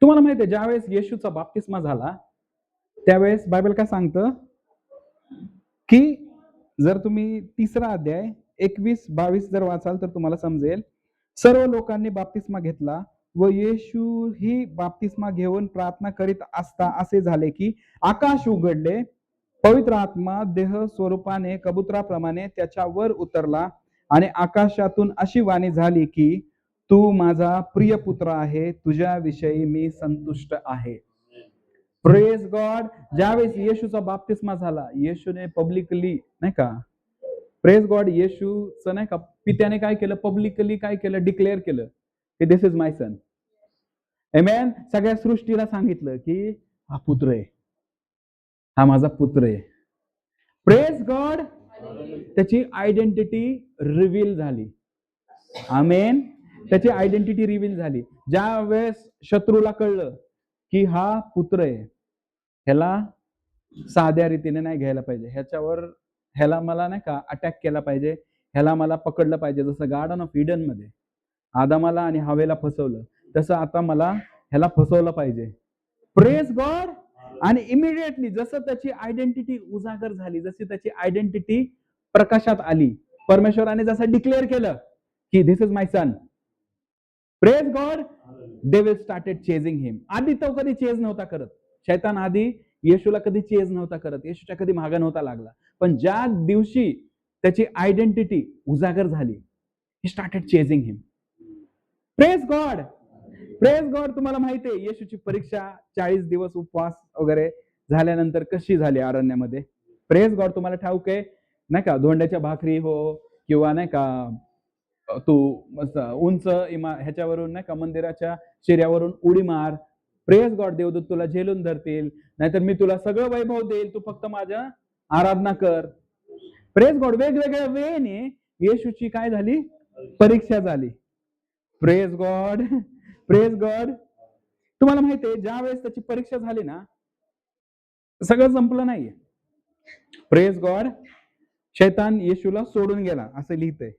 तुम्हाला माहिती आहे ज्यावेळेस येशूचा बाप्तिस्मा झाला त्यावेळेस बायबल काय सांगतं की जर तुम्ही 3रा अध्याय 21-22 जर वाचाल तर तुम्हाला समजेल, सर्व लोकांनी बाप्तिस्मा घेतला व येशू ही बाप्तिस्मा घेऊन प्रार्थना करीत असता असे झाले की आकाश उघडले, पवित्र आत्मा देह स्वरूपाने कबुतराप्रमाणे त्याच्यावर उतरला आणि आकाशातून अशी वाणी झाली की तू माझा प्रिय पुत्र आहे, तुझ्याविषयी मी संतुष्ट आहे. Praise God. ज्यावेळेस येशूचा बाप्तिस्मा झाला, येशूने पब्लिकली नाही का, प्रेज गॉड, येशूचं नाही का पित्याने काय केलं, पब्लिकली काय केलं, डिक्लेअर केलं की दिस इज माय सन. आमेन. सगळ्या सृष्टीला सांगितलं की हा पुत्र आहे, हा माझा पुत्र आहे. Praise God. त्याची आयडेंटिटी रिव्हील झाली. आमेन. त्याची आयडेंटिटी रिव्हील झाली. ज्या वेळेस शत्रूला कळलं की हा पुत्र आहे, ह्याला साध्या रीतीने नाही घ्यायला पाहिजे, ह्याला मला नाही का अटॅक केला पाहिजे, ह्याला मला पकडलं पाहिजे. जसं गार्डन ऑफ ईडन मध्ये आदमाला आणि हवेला फसवलं, तसं आता मला ह्याला फसवलं पाहिजे. Praise God. आणि इमिडिएटली जसं त्याची आयडेंटिटी उजागर झाली, जशी त्याची आयडेंटिटी प्रकाशात आली, परमेश्वराने जसं डिक्लेअर केलं की this is my son, praise God, devil started chasing him. आधी तो कधी चेज नव्हता करत, शैतान आधी येशूला कधी चेज नव्हता करत, येशूच्या कधी मागे नव्हता लागला. पण ज्या दिवशी त्याची आयडेंटिटी उजागर झाली, he started chasing him. Praise God. Praise God. तुम्हाला माहिती आहे येशूची परीक्षा 40 दिवस उपवास वगैरे झाल्यानंतर कशी झाली अरण्यामध्ये. Praise God. तुम्हाला ठाऊक आहे नाही का, धोंड्याच्या भाकरी हो किंवा नाही का तू उंच ह्याच्यावरून नाही का मंदिराच्या शिऱ्यावरून उडी मार. Praise God. देवदूत तुला झेलून धरतील, नाहीतर मी तुला सगळं वैभव देईल, तू फक्त माझ्या आराधना कर. Praise God. वेगवेगळ्या वेळेने येशूची काय झाली, परीक्षा झाली. Praise God. Praise God. तुम्हाला माहितीये ज्या वेळेस त्याची परीक्षा झाली ना, सगळं संपलं नाहीये. Praise God. शैतान येशूला सोडून गेला असं लिहितंय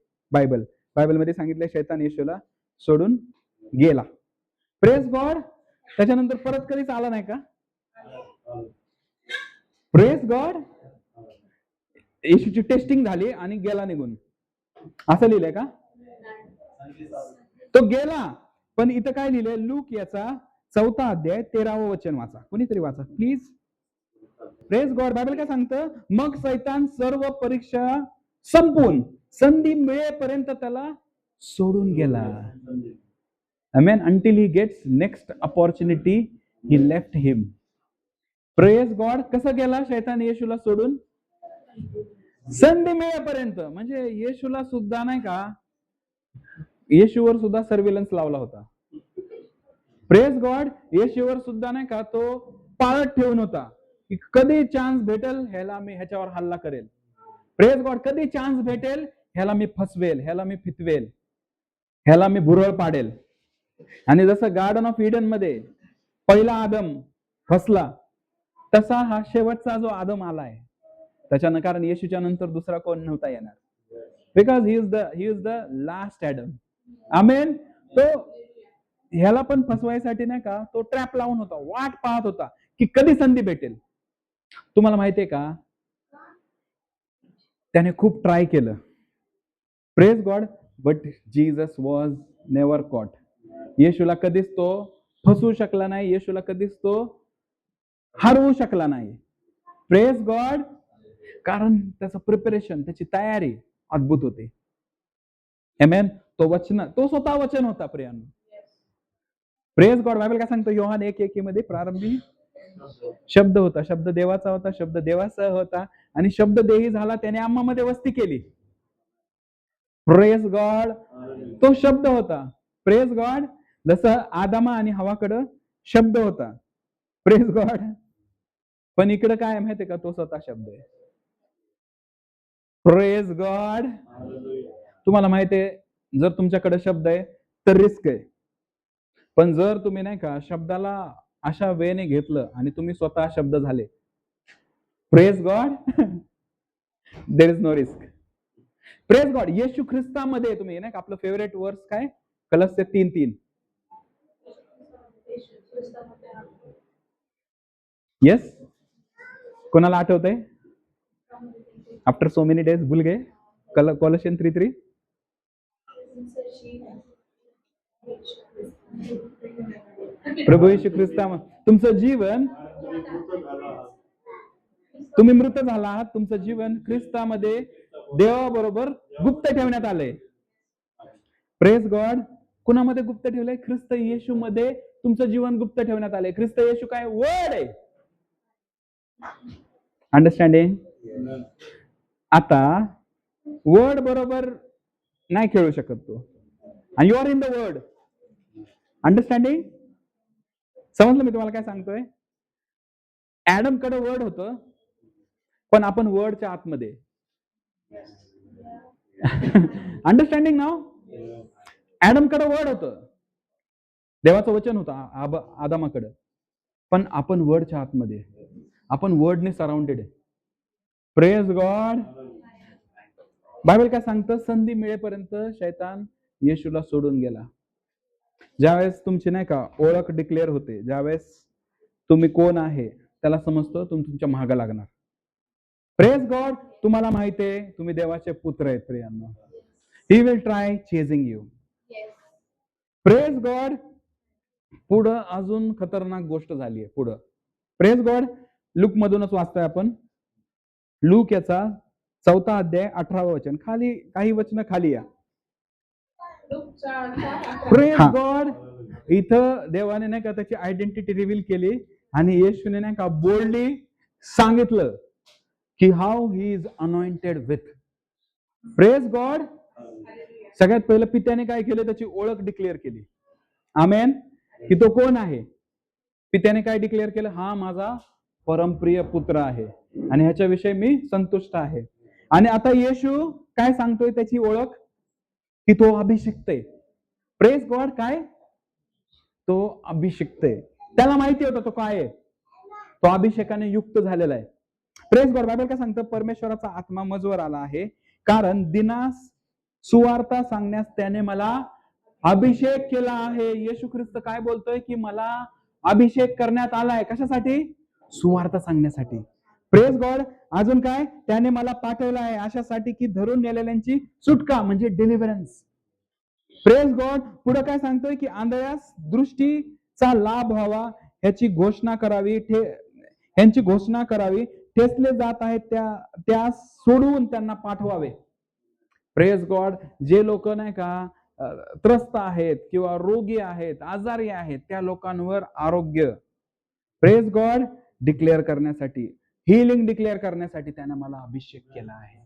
बायबलमध्ये सांगितलंय, शैतान येशूला सोडून गेला. Praise God. त्याच्यानंतर परत कधीच आला नाही का. Praise God. येशूची टेस्टिंग झाली आणि गेला निघून, असं लिहिलंय का. तो गेला. पण इथं काय लिहिलंय, लूक याचा 4 अध्याय 13वं वचन वाचा, कोणीतरी वाचा प्लीज. Praise God. बायबल काय सांगतं, मग शैतान सर्व परीक्षा संपून संधी मिळेपर्यंत त्याला सोडून गेला. Amen. Until he gets next opportunity he left him. Praise God. कसं गेला शैतान येशूला सोडून, संधी मिळेपर्यंत. म्हणजे येशूला सुद्धा नाही का, येशूवर सुद्धा सर्व्हिलन्स लावला होता. Praise God. येशूवर सुद्धा नाही का तो पाळत ठेवून होता की कधी चान्स भेटेल ह्याच्यावर हल्ला करेल. Praise God. कधी चान्स भेटेल ह्याला मी फसवेल, ह्याला मी फितवेल, ह्याला मी भुरळ पाडेल. आणि जसं गार्डन ऑफ ईडन मध्ये पहिला आदम फसला, तसा हा शेवटचा जो आदम आलाय त्याच्यानं, कारण येशूच्या नंतर दुसरा कोण नव्हता येणार. Because he is the last Adam. Amen. तो ह्याला पण फसवायसाठी नाही का तो ट्रॅप लावून होता, वाट पाहत होता की कधी संधी भेटेल. तुम्हाला माहितीये का, त्याने खूप ट्राय केलं. Praise God. But Jesus was never caught. येशूला कधीच तो फसवू शकला नाही, येशूला कधीच तो हरवू शकला नाही. Praise God. कारण त्याचं प्रिपरेशन, त्याची तयारी अद्भुत होती. आमेन. तो स्वतः वचन होता प्रियांनो. Praise God. बायबल काय सांगतो, योहान 1:1 मध्ये प्रारंभी शब्द होता, शब्द देवाचा होता, शब्द देवासह होता आणि शब्द देही झाला, त्याने आम्हामध्ये वस्ती केली. Praise God. तो शब्द होता. Praise God. जसं आदमा आणि हवाकडं शब्द होता. Praise God. पण इकडं काय माहितीये का, तो स्वतः शब्द आहे. Praise God. तुम्हाला माहितीये जर तुमच्याकडे शब्द आहे तर रिस्क आहे, पण जर तुम्ही नाही का शब्दाला अशा वेने घेतलं आणि तुम्ही स्वतः शब्द झाले, praise God, there is no risk. Praise God. Yeshu ख्रिस्तामध्ये तुम्ही नाही का, आपलं फेवरेट वर्स काय, कलस्से 3:3. येस, कोणाला आठवतंय? आफ्टर सो मेनी डेज भूल गए. Colossians 3:3. प्रभू येशू ख्रिस्ता तुमचं जीवन, तुम्ही मृत झाला आहात, तुमचं जीवन ख्रिस्तामध्ये देवाबरोबर गुप्त ठेवण्यात आलंय. Praise God. कुणामध्ये गुप्त ठेवलंय? ख्रिस्त येशू मध्ये तुमचं जीवन गुप्त ठेवण्यात आलंय. ख्रिस्त येशू काय? वर्ड आहे. अंडरस्टँडिंग? आता वर्ड बरोबर नाही खेळू शकत तो. आणि you are in the word. Understanding? समजलं मी तुम्हाला काय सांगतोय? ऍडम कडे वर्ड होतं, पण आपण वर्डच्या आतमध्ये. अंडरस्टँडिंग नाव? ऍडम कडे वर्ड होतं, देवाचं वचन होतं आदामाकडे, पण आपण वर्डच्या आतमध्ये, आपण वर्डने सराउंडेड आहे. Praise God. बायबल काय सांगतं? संधी मिळेपर्यंत शैतान येशूला सोडून गेला. ज्यावेळेस तुमची नाही का ओळख डिक्लेअर होते, ज्यावेळेस तुम्ही कोण आहे त्याला समजतं, तुमच्या मागे लागणार. Praise God. तुम्हाला माहिती आहे तुम्ही देवाचे पुत्र आहेत प्रियांनो. He will try chasing you. Praise God. पुढं अजून खतरनाक गोष्ट झाली आहे पुढं. Praise God. लूक मधूनच वाचतोय आपण. लूक याचा 4 अध्याय 18 वचन. खाली काही वचन खाली या. Praise God. इथं देवाने नाही का त्याची आयडेंटिटी रिव्हील केली आणि येशूने नाही का बोल्डली सांगितलं की how he is anointed with. Praise God. सगळ्यात पहिलं पित्याने काय केलं? त्याची ओळख डिक्लेअर केली. आमेन. की तो कोण आहे? पित्याने काय डिक्लेअर केलं? हा माझा परमप्रिय पुत्र आहे आणि ह्याच्याविषयी मी संतुष्ट आहे. आणि आता येशू काय सांगतोय त्याची ओळख? की तो अभिषिक्त आहे. Praise God. काय? तो अभिषिक्त आहे. त्याला माहिती होतं तो काय आहे. तो अभिषेकाने युक्त झालेला आहे. Praise God. बायबल काय सांगतं? परमेश्वराचा आत्मा मजवर आला आहे, कारण दिनास सुवार्ता सांगण्यास त्याने मला अभिषेक केला आहे. येशू ख्रिस्त काय बोलतोय? की मला अभिषेक करण्यात आलाय. कशासाठी? सुवार्ता सांगण्यासाठी. Praise God. अजून काय? त्याने मला पाठवलं आहे अशासाठी की धरून नेलेल्यांची सुटका म्हणजे डिलिव्हरन्स. Praise God. पुढे काय सांगतोय? की आंधळ्यास दृष्टीचा लाभ व्हावा ह्याची घोषणा करावी, ह्यांची घोषणा करावी. ठेचले जात आहेत त्या सोडवून त्यांना पाठवावे. Praise God. जे लोक नाही का त्रस्त आहेत किंवा रोगी आहेत, आजारी आहेत, त्या लोकांवर आरोग्य, प्रेज गॉड, डिक्लेअर करण्यासाठी, हिलिंग डिक्लेअर करण्यासाठी त्याने मला अभिषेक केला आहे.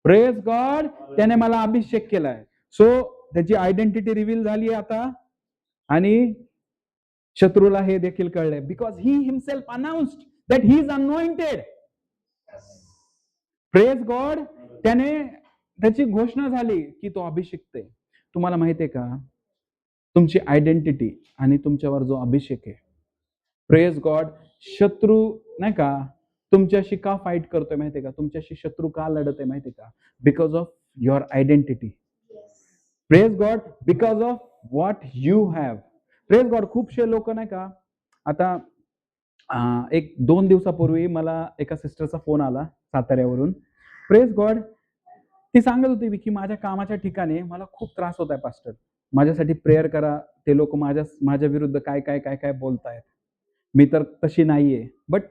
Praise God. त्याने मला अभिषेक केलाय. सो त्याची आयडेंटिटी रिव्हील झाली आता आणि शत्रूला हे देखील कळलंय. Because he himself announced that he is anointed. Praise God. त्याची घोषणा झाली की तो अभिषिक्त आहे. तुम्हाला माहिती आहे का तुमची आयडेंटिटी आणि तुमच्यावर जो अभिषेक आहे, प्रेज गॉड, शत्रू नाही का तुमच्याशी का फाईट करतोय माहितीये का? तुमच्याशी शत्रू का लढत आहे माहितीये का? Because of your identity. Praise God. Because of what you have. Praise God. खूपशे लोक नाही का, आता 1-2 दिवसापूर्वी मला एका सिस्टरचा फोन आला साताऱ्यावरून. Praise God. ती सांगत होती की माझ्या कामाच्या ठिकाणी मला खूप त्रास होत आहे पास्टर, माझ्यासाठी प्रेयर करा. ते लोक माझ्या विरुद्ध काय काय काय काय बोलतायत. मी तर तशी नाहीये, बट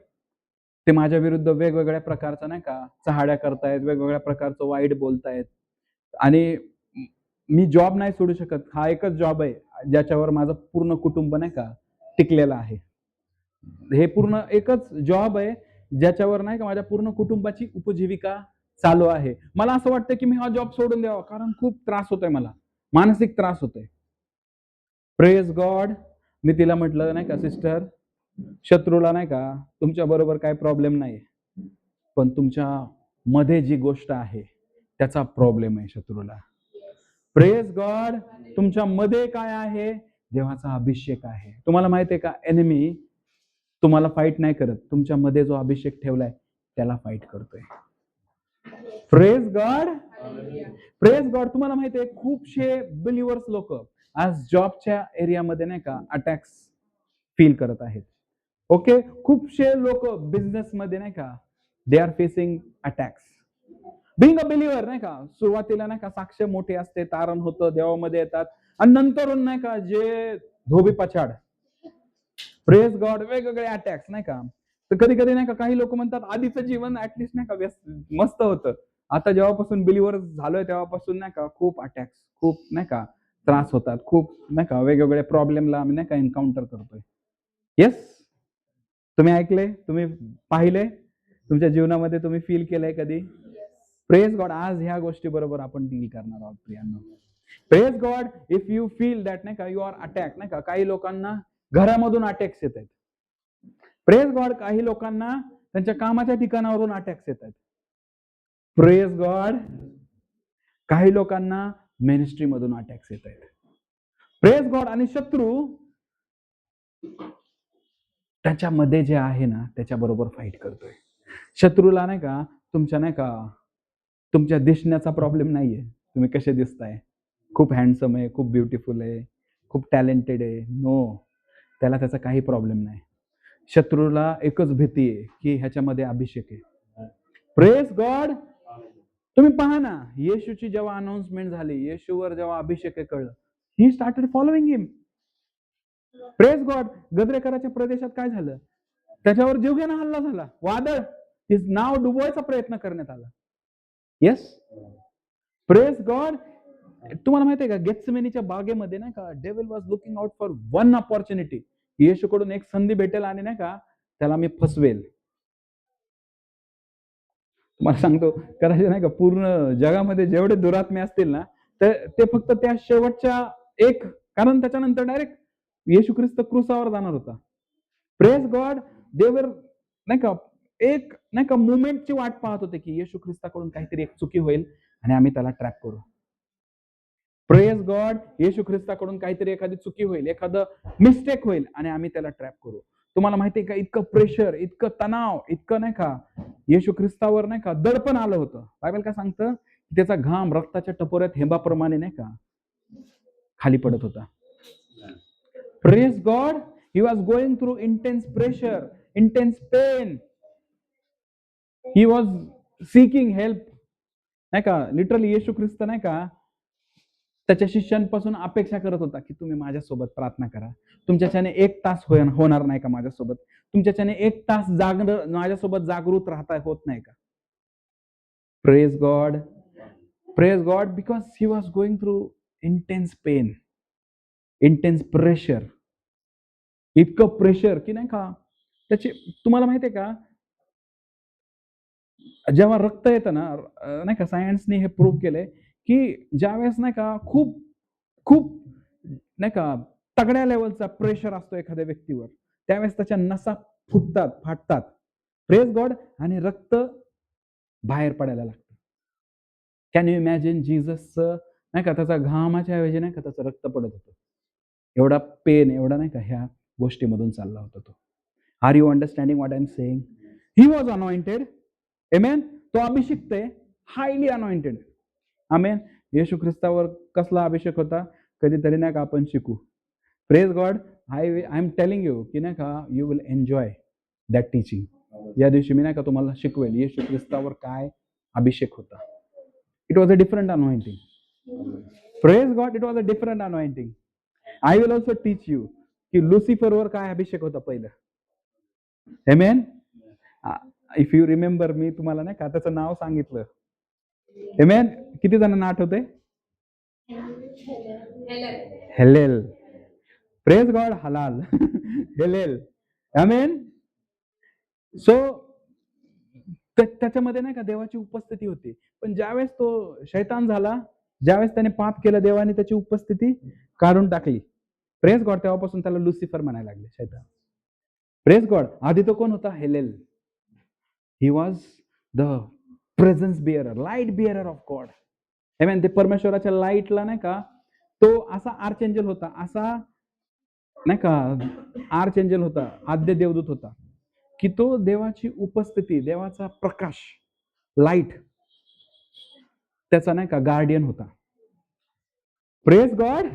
ते माझ्या विरुद्ध वेगवेगळ्या प्रकारचा नाही का चहाड्या करतायत, वेगवेगळ्या प्रकारचं वाईट बोलतायत आणि मी जॉब नाही सोडू शकत. हा एकच जॉब आहे ज्याच्यावर माझं पूर्ण कुटुंब नाही का टिकलेलं आहे. हे पूर्ण एकच जॉब आहे ज्याच्यावर नाही का माझ्या पूर्ण कुटुंबाची उपजीविका चालू आहे. मला असं वाटतं की मी हा जॉब सोडून द्यावा, कारण खूप त्रास होतोय, मला मानसिक त्रास होतोय. Praise God. मी तिला म्हटलं नाही का सिस्टर, शत्रूला नाही का तुमच्या बरोबर काय प्रॉब्लेम नाही, पण तुमच्या मध्ये जी गोष्ट आहे त्याचा प्रॉब्लेम आहे शत्रूला. Praise God. तुमच्या मध्ये काय आहे? देवाचा अभिषेक आहे. तुम्हाला माहिती आहे का एनिमी तुम्हाला फाईट नाही करत, तुमच्या मध्ये जो अभिषेक ठेवलाय त्याला फाईट करतोय. Praise God. Praise God. तुम्हाला माहिती आहे खूपशे बिलिव्हर्स लोक आज जॉबच्या एरियामध्ये नाही का अटॅक्स फील करत आहेत. ओके, खूपशे लोक बिझनेसमध्ये नाही का, they are facing attacks. Being a believer नाही का, सुरुवातीला नाही का साक्ष मोठे असते, तारण होतं, देवामध्ये येतात आणि नंतरून नाही का जे धोबी पछाड, प्रेज गॉड, वेगवेगळे अटॅक्स नाही का. तर कधी कधी नाही का काही लोक म्हणतात आधीचं जीवन ऍटलिस्ट नाही का मस्त होतं, आता जेव्हापासून बिलिव्हर झालोय तेव्हापासून नाही का खूप अटॅक्स, खूप नाही का त्रास होतात, खूप नाही का वेगवेगळ्या प्रॉब्लेमला आम्ही नाही का एन्काउंटर करतोय. येस, तुम्ही ऐकले, तुम्ही पाहिले, तुमच्या जीवनामध्ये तुम्ही फील केलंय कधी? प्रेज गॉड, आज ह्या गोष्टी बरोबर आपण डील करणार आहोत प्रियांनो. Praise God, if you feel that नाही का यू आर अटॅक नाही का, काही लोकांना घरामधून अटॅक्स येत आहेत. प्रेज गॉड, काही लोकांना त्यांच्या कामाच्या ठिकाणावरून अटॅक्स येत आहेत. प्रेज गॉड, काही लोकांना मिनिस्ट्री मधून अटॅक्स येत आहेत. प्रेज गॉड, आणि शत्रू त्याच्यामध्ये जे आहे ना त्याच्याबरोबर फाईट करतोय. शत्रूला नाही का तुमच्या नाही का तुमच्या दिसण्याचा प्रॉब्लेम नाहीये, तुम्ही कसे दिसताय, खूप हँडसम आहे, खूप ब्युटिफुल आहे, खूप टॅलेंटेड आहे, नो, त्याला त्याचा काही प्रॉब्लेम नाही. शत्रूला एकच भीती आहे की ह्याच्यामध्ये अभिषेक आहे. प्रेज गॉड, तुम्ही पहा ना, येशूची जेव्हा अनाउन्समेंट झाली, येशूवर जेव्हा अभिषेक कळलं, he started following him. Praise God, गद्रेकराच्या प्रदेशात काय झालं, त्याच्यावर जीवघेणा हल्ला झाला, वादळ, नाव डुबवायचा प्रयत्न करण्यात आला. Yes, praise God. तुम्हाला माहितीये का गेत्सेमनीच्या बागेमध्ये नाही का devil was looking out for one opportunity, येशूकडून एक संधी भेटेल आणि नाही का त्याला मी फसवेल. तुम्हाला सांगतो, कदाचित नाही का पूर्ण जगामध्ये जेवढे दुरात्मे असतील ना, ते फक्त त्या शेवटच्या एक, कारण त्याच्यानंतर डायरेक्ट येशू ख्रिस्त क्रुसावर जाणार होता. प्रेज गॉड, देवर नाही का एक नाही का मुवमेंटची वाट पाहत होते की येशू ख्रिस्ताकडून काहीतरी एक चुकी होईल आणि आम्ही त्याला ट्रॅप करू. प्रेज गॉड, येशू ख्रिस्ताकडून काहीतरी एखादी चुकी होईल, एखादं मिस्टेक होईल आणि आम्ही त्याला ट्रॅप करू. तुम्हाला माहितीये का इतकं प्रेशर, इतकं तणाव, इतकं नाही का येशू ख्रिस्तावर नाही का दडपण आलं होतं. बायबल काय सांगतं, त्याचा घाम रक्ताच्या टपोऱ्यात हेंबाप्रमाणे नाही का खाली पडत होता. Praise God, he was going through intense pressure, intense pain, he was seeking help नाही का. लिटरली येशू ख्रिस्त नाही का त्याच्या शिष्यांपासून अपेक्षा करत होता की तुम्ही माझ्यासोबत प्रार्थना करा, तुमच्याच्याने 1 तास होणार नाही का माझ्यासोबत, तुमच्याच्याने 1 तास माझ्यासोबत जागृत राहता होत नाही का. Praise God, praise God, because he was going through intense pain, intense pressure, इतकं प्रेशर की नाही का त्याचे, तुम्हाला माहितीये का जेव्हा रक्त येतं ना, नाही का सायन्सने हे प्रूव्ह केलंय की ज्यावेळेस नाही का खूप खूप नाही का तगड्या लेवलचा प्रेशर असतो एखाद्या व्यक्तीवर, त्यावेळेस त्याच्या नसा फुटतात, फाटतात. प्रेज गॉड, आणि रक्त बाहेर पडायला लागतं. कॅन यू इमॅजिन जीससचं नाही का त्याचा घामाच्या ऐवजी नाही का त्याचं रक्त पडत होतं. एवढा पेन, एवढा नाही का ह्या गोष्टीमधून चालला होता तो. Are you understanding what I am saying? He was anointed. Amen. तो अभिषिक्त आहे, हायली अनॉइंटेड. आमेन. येशू ख्रिस्तावर कसला अभिषेक होता, कधीतरी नाही का आपण शिकू. Praise God. I am telling you की नाही का you will enjoy that teaching. या दिवशी मी नाही का तुम्हाला शिकवेल येशू ख्रिस्तावर काय अभिषेक होता. It was a different anointing. Praise God, it was a different anointing. I will also teach you की लुसिफरवर काय अभिषेक होता पहिलं. आमेन. इफ यू रिमेंबर, मी तुम्हाला नाही का त्याचं नाव सांगितलं. आमेन. किती जणांना आठवते? हेलेल. Praise God. हलाल. हेलेल. आमेन. सो त्याच्यामध्ये नाही का देवाची उपस्थिती होती. पण ज्यावेळेस तो शैतान झाला, ज्यावेळेस त्याने पाप केलं, देवाने त्याची उपस्थिती काढून टाकली. प्रेज गॉड, तेव्हापासून त्याला लुसिफर म्हणायला लागले, शैतान. Praise God. आधी तो कोण होता? Helel. He was the presence bearer, light bearer of God. Amen. ते परमेश्वराच्या लाईटला नाही का तो असा आर्च एंजल होता, असा नाही का आर्च एंजल होता, आद्य देवदूत होता की तो देवाची उपस्थिती, देवाचा प्रकाश, लाईट, त्याचा नाही का गार्डियन होता. Praise God.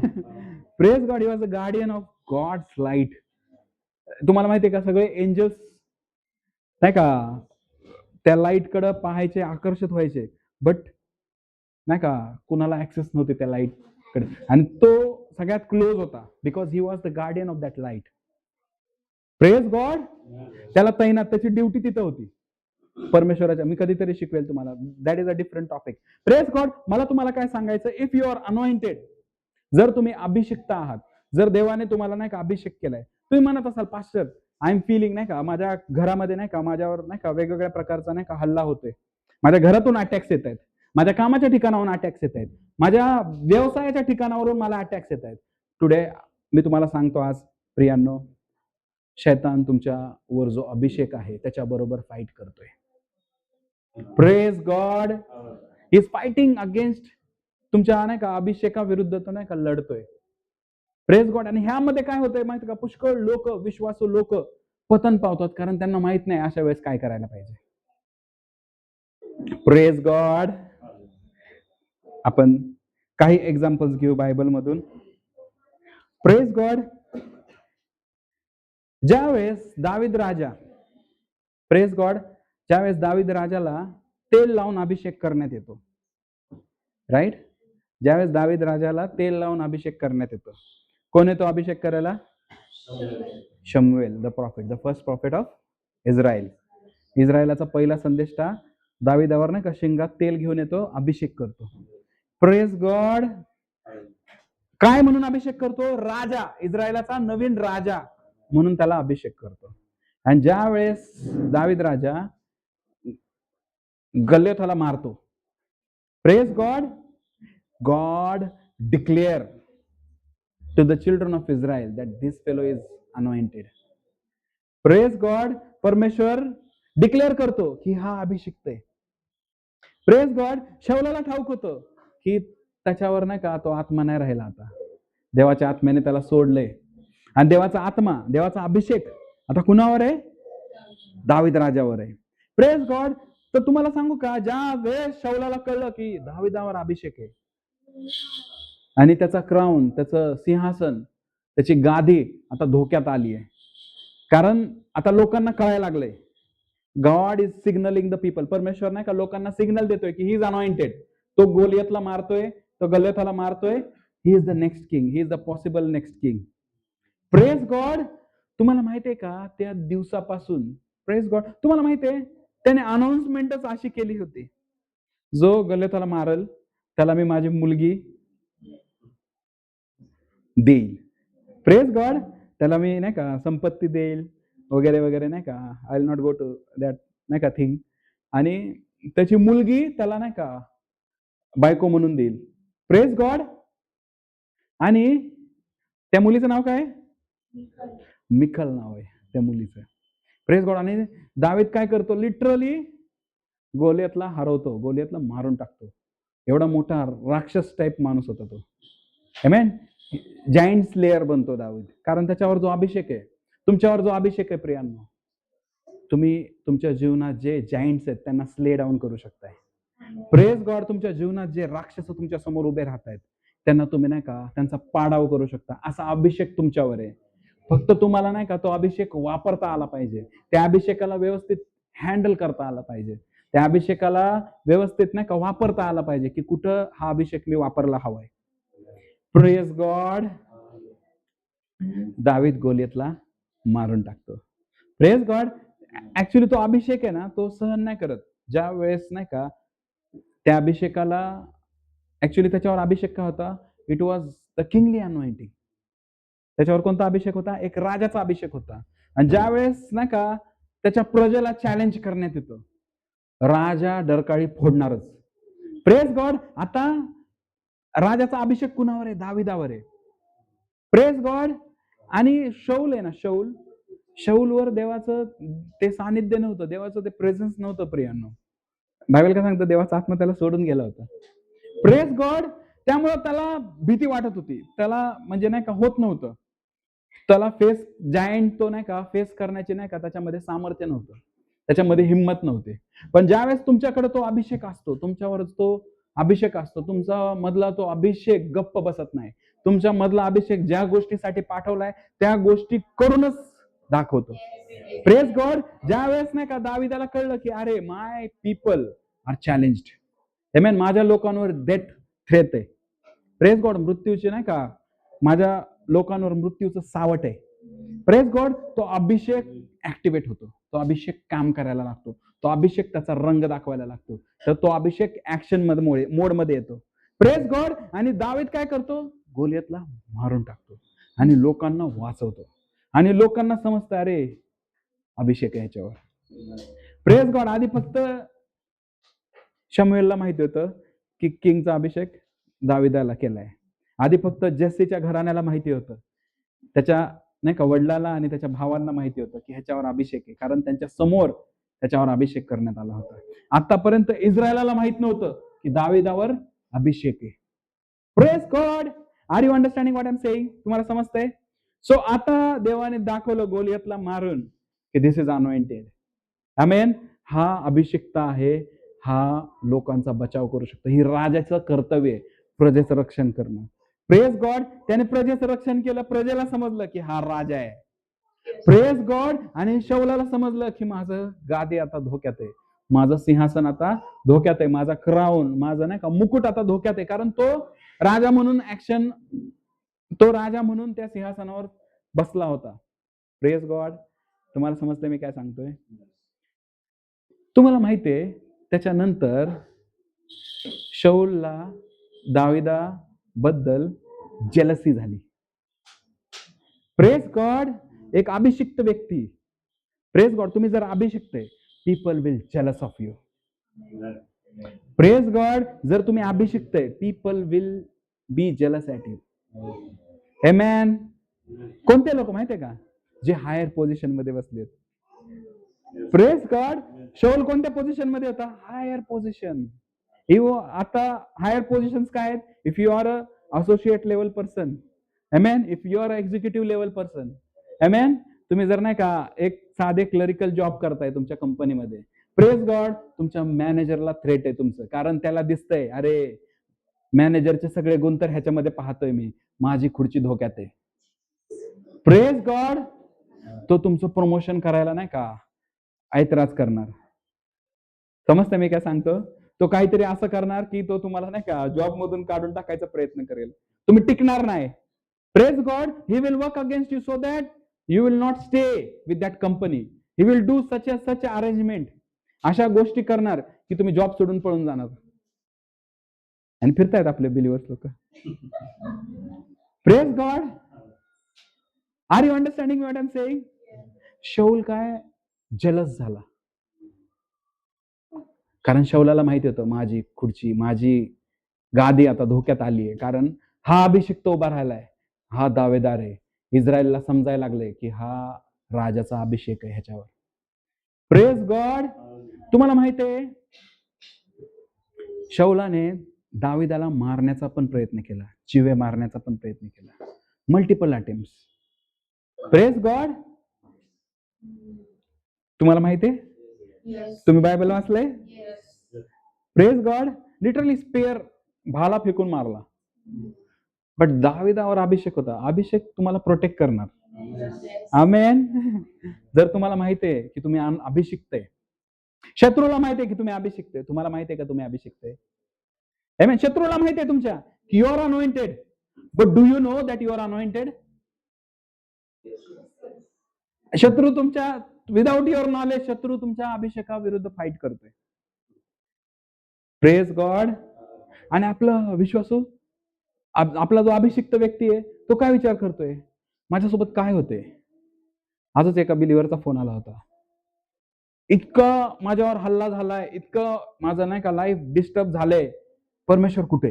Praise God. He was the guardian of God's light. तुम्हाला माहितीये का, सगळे एंजल्स नाही का त्या लाईट कडे पाहायचे, आकर्षित व्हायचे, बट नाही का कुणाला ऍक्सेस नव्हते त्या लाईट कडे, आणि तो सगळ्यात क्लोज होता because he was the guardian of that light. Praise God. त्याला तैनात, त्याची ड्युटी तिथं होती परमेश्वराच्या. मी कधीतरी शिकवेल तुम्हाला, that is a different topic. Praise God. मला तुम्हाला काय सांगायचं, इफ यू आर अनॉइंटेड, जर तुम्ही अभिषिक्त आहात, जर देवाने तुम्हाला नाही का अभिषेक केलाय, तुम्ही म्हणत असाल पास्टर आय एम फिलिंग नाही का माझ्या घरामध्ये नाही का माझ्यावर नाही का वेगवेगळ्या प्रकारचा नाही का हल्ला होतोय, माझ्या घरातून अटॅक्स येत आहेत, माझ्या कामाच्या ठिकाणावरून अटॅक्स येत आहेत, माझ्या व्यवसायाच्या ठिकाणावरून मला अटॅक्स येत आहेत. टुडे मी तुम्हाला सांगतो आज प्रियांनो, शैतान तुमच्या वर जो अभिषेक आहे त्याच्याबरोबर फाईट करतोय. Praise God. He is fighting against तुमच्या नाही का अभिषेकाविरुद्ध तो नाही का लढतोय. Praise God. आणि ह्यामध्ये काय होतंय माहिती का, पुष्कळ लोक, विश्वासू लोक पतन पावतात, कारण त्यांना माहित नाही अशा वेळेस काय करायला पाहिजे. Praise God. आपण काही एक्झाम्पल्स घेऊ बायबल मधून. Praise God. ज्यावेळेस दावीद राजा, प्रेज गॉड, ज्यावेळेस दावीद राजाला तेल लावून अभिषेक करण्यात येतो, राईट, ज्यावेळेस दावीद राजाला तेल लावून अभिषेक करण्यात येतो, कोण येतो अभिषेक करायला? Samuel the prophet, the first prophet of Israel. इस्रायलाचा पहिला संदेष्टा दाविदावर नाही का शिंगात तेल घेऊन येतो, अभिषेक करतो. Praise God. काय म्हणून अभिषेक करतो? राजा, इस्रायलाचा नवीन राजा म्हणून त्याला अभिषेक करतो. आणि ज्या वेळेस दावीद राजा गल्योथाला मारतो, praise God, God declare to the children of Israel that this fellow is anointed. Praise God. परमेश्वर डिक्लेअर करतो की हा अभिषिक्त आहे. Praise God. शौलाला ठाऊक होतं की त्याच्यावर नाही का तो आत्मा नाही राहिला, आता देवाच्या आत्म्याने त्याला सोडलंय, आणि देवाचा आत्मा, देवाचा अभिषेक आता कुणावर आहे? दावीद राजावर आहे. Praise God. तर तुम्हाला सांगू का, ज्या वेळेस शौलाला कळलं की दाविदावर अभिषेक आहे आणि त्याचा क्राऊन, त्याचं सिंहासन, त्याची गादी आता धोक्यात आली आहे, कारण आता लोकांना कळायला लागलंय God is signalling the people. परमेश्वर नाही का लोकांना सिग्नल देतोय की ही इज अनॉइंटेड. तो गोलियतला मारतोय, तो गल्योथाला मारतोय, ही is the next king, he is the possible next king. Praise God. तुम्हाला माहितीये का त्या दिवसापासून, प्रेज गॉड, तुम्हाला माहितीये त्याने अनाउन्समेंटच अशी केली होती, जो गल्योथाला मारल त्याला मी माझी मुलगी देईल. Praise God. त्याला मी नाही का संपत्ती देईल वगैरे वगैरे नाही का, I will not go to that नाही का थिंग. आणि त्याची मुलगी त्याला नाही का बायको म्हणून देईल. Praise God. आणि त्या मुलीचं नाव काय? मिखल नाव आहे त्या मुलीचं. Praise God. आणि दावीद काय करतो? लिटरली गोलियतला हरवतो, गोलियतला मारून टाकतो. एवढा मोठा राक्षस टाइप माणूस होता तो. आमेन. जायंट स्लेयर बनतो दावीद, कारण त्याच्यावर जो अभिषेक आहे. तुमच्यावर जो अभिषेक आहे प्रियांनो, तुम्ही तुमच्या जीवनात जे जायंट्स आहेत त्यांना स्ले डाऊन करू शकताय. Praise God. तुमच्या जीवनात जे राक्षस तुमच्या समोर उभे राहत आहेत त्यांना तुम्ही नाही का त्यांचा पाडाव करू शकता. असा अभिषेक तुमच्यावर आहे. फक्त तुम्हाला नाही का तो अभिषेक वापरता आला पाहिजे, त्या अभिषेकाला व्यवस्थित हँडल करता आला पाहिजे, त्या अभिषेकाला व्यवस्थित नाही का वापरता आला पाहिजे की कुठं हा अभिषेक मी वापरला हवाय. Praise God. दावीद गोलियतला मारून टाकतो. Praise God. ऍक्च्युली तो अभिषेक आहे ना, तो सहन नाही करत. ज्या वेळेस नाही का त्या अभिषेकाला, ऍक्च्युली त्याच्यावर अभिषेक का होता? It was the kingly anointing. त्याच्यावर कोणता अभिषेक होता? एक राजाचा अभिषेक होता. आणि ज्या वेळेस नाही का त्याच्या प्रजेला चॅलेंज करण्यात येतं, राजा डरकाळी फोडणारच. Praise God. आता राजाचा अभिषेक कुणावर आहे? दाविदावर आहे. Praise God. आणि शौल आहे ना, शौलवर देवाचं ते सानिध्य नव्हतं, देवाचं ते प्रेझेन्स नव्हतं प्रियांनो. बायबल काय सांगतं? देवाचा आत्मा त्याला सोडून गेला होता. Praise God. त्यामुळे त्याला भीती वाटत होती, त्याला म्हणजे नाही का होत नव्हतं, त्याला फेस जायंट तो नाही का फेस करण्याची नाही का त्याच्यामध्ये सामर्थ्य नव्हतं, त्याच्यामध्ये हिंमत नव्हती. पण ज्यावेळेस तुमच्याकडे तो अभिषेक असतो, तुमच्यावर तो अभिषेक असतो, तुमचा मधला तो अभिषेक गप्प बसत नाही. तुमच्या मधला अभिषेक ज्या गोष्टीसाठी पाठवलाय त्या गोष्टी करूनच दाखवतो. Praise God. ज्या वेळेस नाही का दाविदाला कळलं की अरे माय पीपल आर चॅलेंज्ड, आमेन, माझ्या लोकांवर डेथ थ्रेट आहे. Praise God. मृत्यूचे नाही का, माझ्या लोकांवर मृत्यूचं सावट आहे. Praise God. तो अभिषेक ऍक्टिव्हेट होतो, तो अभिषेक काम करायला लागतो, तो अभिषेक त्याचा रंग दाखवायला लागतो, तर तो अभिषेक ऍक्शन मध्ये मोडमध्ये येतो. Praise God. आणि दावीद काय करतो, गोलियतला मारून टाकतो आणि लोकांना वाचवतो आणि लोकांना समजतं अरे अभिषेक आहे ह्याच्यावर. Praise God. आधी फक्त शमूएलला माहिती होतं की किंगचा अभिषेक दाविदाला केलाय. आधी फक्त जेस्सीच्या घराण्याला माहिती होतं, त्याच्या नाही का वडिलाला आणि त्याच्या भावांना माहिती होतं की ह्याच्यावर अभिषेक आहे, कारण त्यांच्या समोर त्याच्यावर अभिषेक करण्यात आला होता. आतापर्यंत इस्रायलाला माहित नव्हतं की दाविदावर अभिषेक आहे. Praise God. Are you understanding what I am saying? तुम्हाला समजतंय? सो आता देवाने दाखवलं गोलियतला मारून की दिस इज अनॉइंटेड. आमेन. हा अभिषिक्त आहे, हा लोकांचा बचाव करू शकतो. ही राजाचं कर्तव्य आहे, प्रजेचं रक्षण करणं. Praise God. त्याने प्रजेचं रक्षण केलं, प्रजेला समजलं की हा राजा आहे. Praise God. आणि शौलाला समजलं की माझं गादी आता धोक्यात आहे, माझं सिंहासन आता धोक्यात आहे, माझा क्राऊन, माझं नाही का मुकुट आता धोक्यात आहे, कारण तो राजा म्हणून ऍक्शन, तो राजा म्हणून त्या सिंहासनावर बसला होता. Praise God. तुम्हाला समजलं मी काय सांगतोय? तुम्हाला माहितीये त्याच्यानंतर शौलला दाविदा बद्दल जेलसी झाली. Praise God. एक अभिषिक्त व्यक्ती, प्रेज गॉड, तुम्ही जर अभिषिक्त आहे, people will jealous of you. Praise God. जर तुम्ही अभिषिक्त आहे, people will be jealous at you. Amen. कोणते लोक माहितीये का? जे हायर पोझिशन मध्ये बसलेत. Praise God. शौल कोणत्या पोझिशन मध्ये होता? Higher position. आता हायर पोझिशन काय आहेत? If you are a associate level person, amen, if you are a executive level person, amen, तुम्ही जर नाही का एक साधे क्लरिकल जॉब करताय तुमच्या कंपनीमध्ये, प्रेज गॉड, तुमच्या मॅनेजरला थ्रेट आहे तुमचं, कारण त्याला दिसतंय अरे मॅनेजरचे सगळे गुण तर ह्याच्यामध्ये पाहतोय मी, माझी खुर्ची धोक्यात आहे. Praise God. तो तुमचं प्रमोशन करायला नाही का ऐतराज करणार. समजतं मी काय सांगतो? तो काहीतरी असं करणार की तो तुम्हाला नाही का जॉब मधून काढून टाकायचा प्रयत्न करेल, तुम्ही टिकणार नाही. Praise God. He will work against you so that you will not stay with that company. He will do such arrangement. अशा गोष्टी करणार की तुम्ही जॉब सोडून पळून जाणार. आणि फिरतायत आपले बिलिव्हर्स लोक. Praise God. Are you understanding what I am saying? Saul काय जेलस झाला, कारण शौलाला माहिती होतं माझी खुर्ची, माझी गादी आता धोक्यात आली आहे, कारण हा अभिषिक्त उभा राहिलाय, हा दावेदार आहे. इस्रायलला समजायला लागले की हा राजाचा अभिषेक आहे ह्याच्यावर. Praise God. तुम्हाला माहिती आहे शौलाने दाविदाला मारण्याचा पण प्रयत्न केला, चिवे मारण्याचा पण प्रयत्न केला, मल्टिपल अटेम्प्ट्स. Praise God. तुम्हाला माहिती आहे? तुम्ही बायबल वाचलंय? Praise God. लिटरली स्पेअर भाला फेकून मारला, बट दाविदावर अभिषेक होता. अभिषेक तुम्हाला प्रोटेक्ट करणार. आमेन. जर तुम्हाला माहिती आहे की तुम्ही अभिषिक्त आहे, शत्रूला माहिती आहे की तुम्ही अभिषिक्त आहे, तुम्हाला माहिती आहे का तुम्ही अभिषिक्त आहे? आमेन. शत्रूला माहिती आहे तुमच्या की you are anointed, but do you know that you are anointed? शत्रू तुमच्या, विदाउट युअर नॉलेज, शत्रू तुमच्या अभिषेकाविरुद्ध फाईट करतोय. Praise God. आणि आपला विश्वासू, आपला जो अभिषिक्त व्यक्ती आहे, तो काय विचार करतोय, माझ्यासोबत काय होते? आजच एका बिलिव्हरचा फोन आला होता, इतकं माझ्यावर हल्ला झालाय, इतकं माझं नाही का लाईफ डिस्टर्ब झालंय, परमेश्वर कुठे?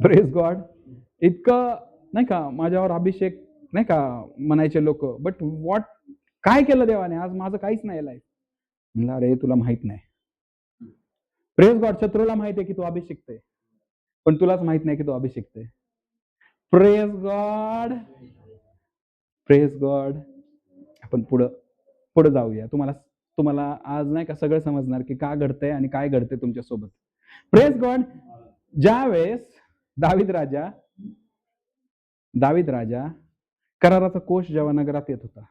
Praise God. इतकं नाही का माझ्यावर अभिषेक नाही का म्हणायचे लोक, बट व्हॉट, काय केलं देवाने? आज माझं काहीच नाही लाईफ. म्हणलं अरे तुला माहित नाही. Praise God. शत्रूला माहित आहे की तू अभिषिक्त आहे, पण तुलाच माहित नाही की तू अभिषिक्त आहे. Praise God. Praise God. आपण पुढे जाऊया. तुम्हाला आज नाही का सगळं समजणार की का घडतंय आणि काय घडतंय तुमच्यासोबत. Praise God. ज्या वेळेस दावीद राजा कराराचा कोश जेव्हा नगरात येत होता,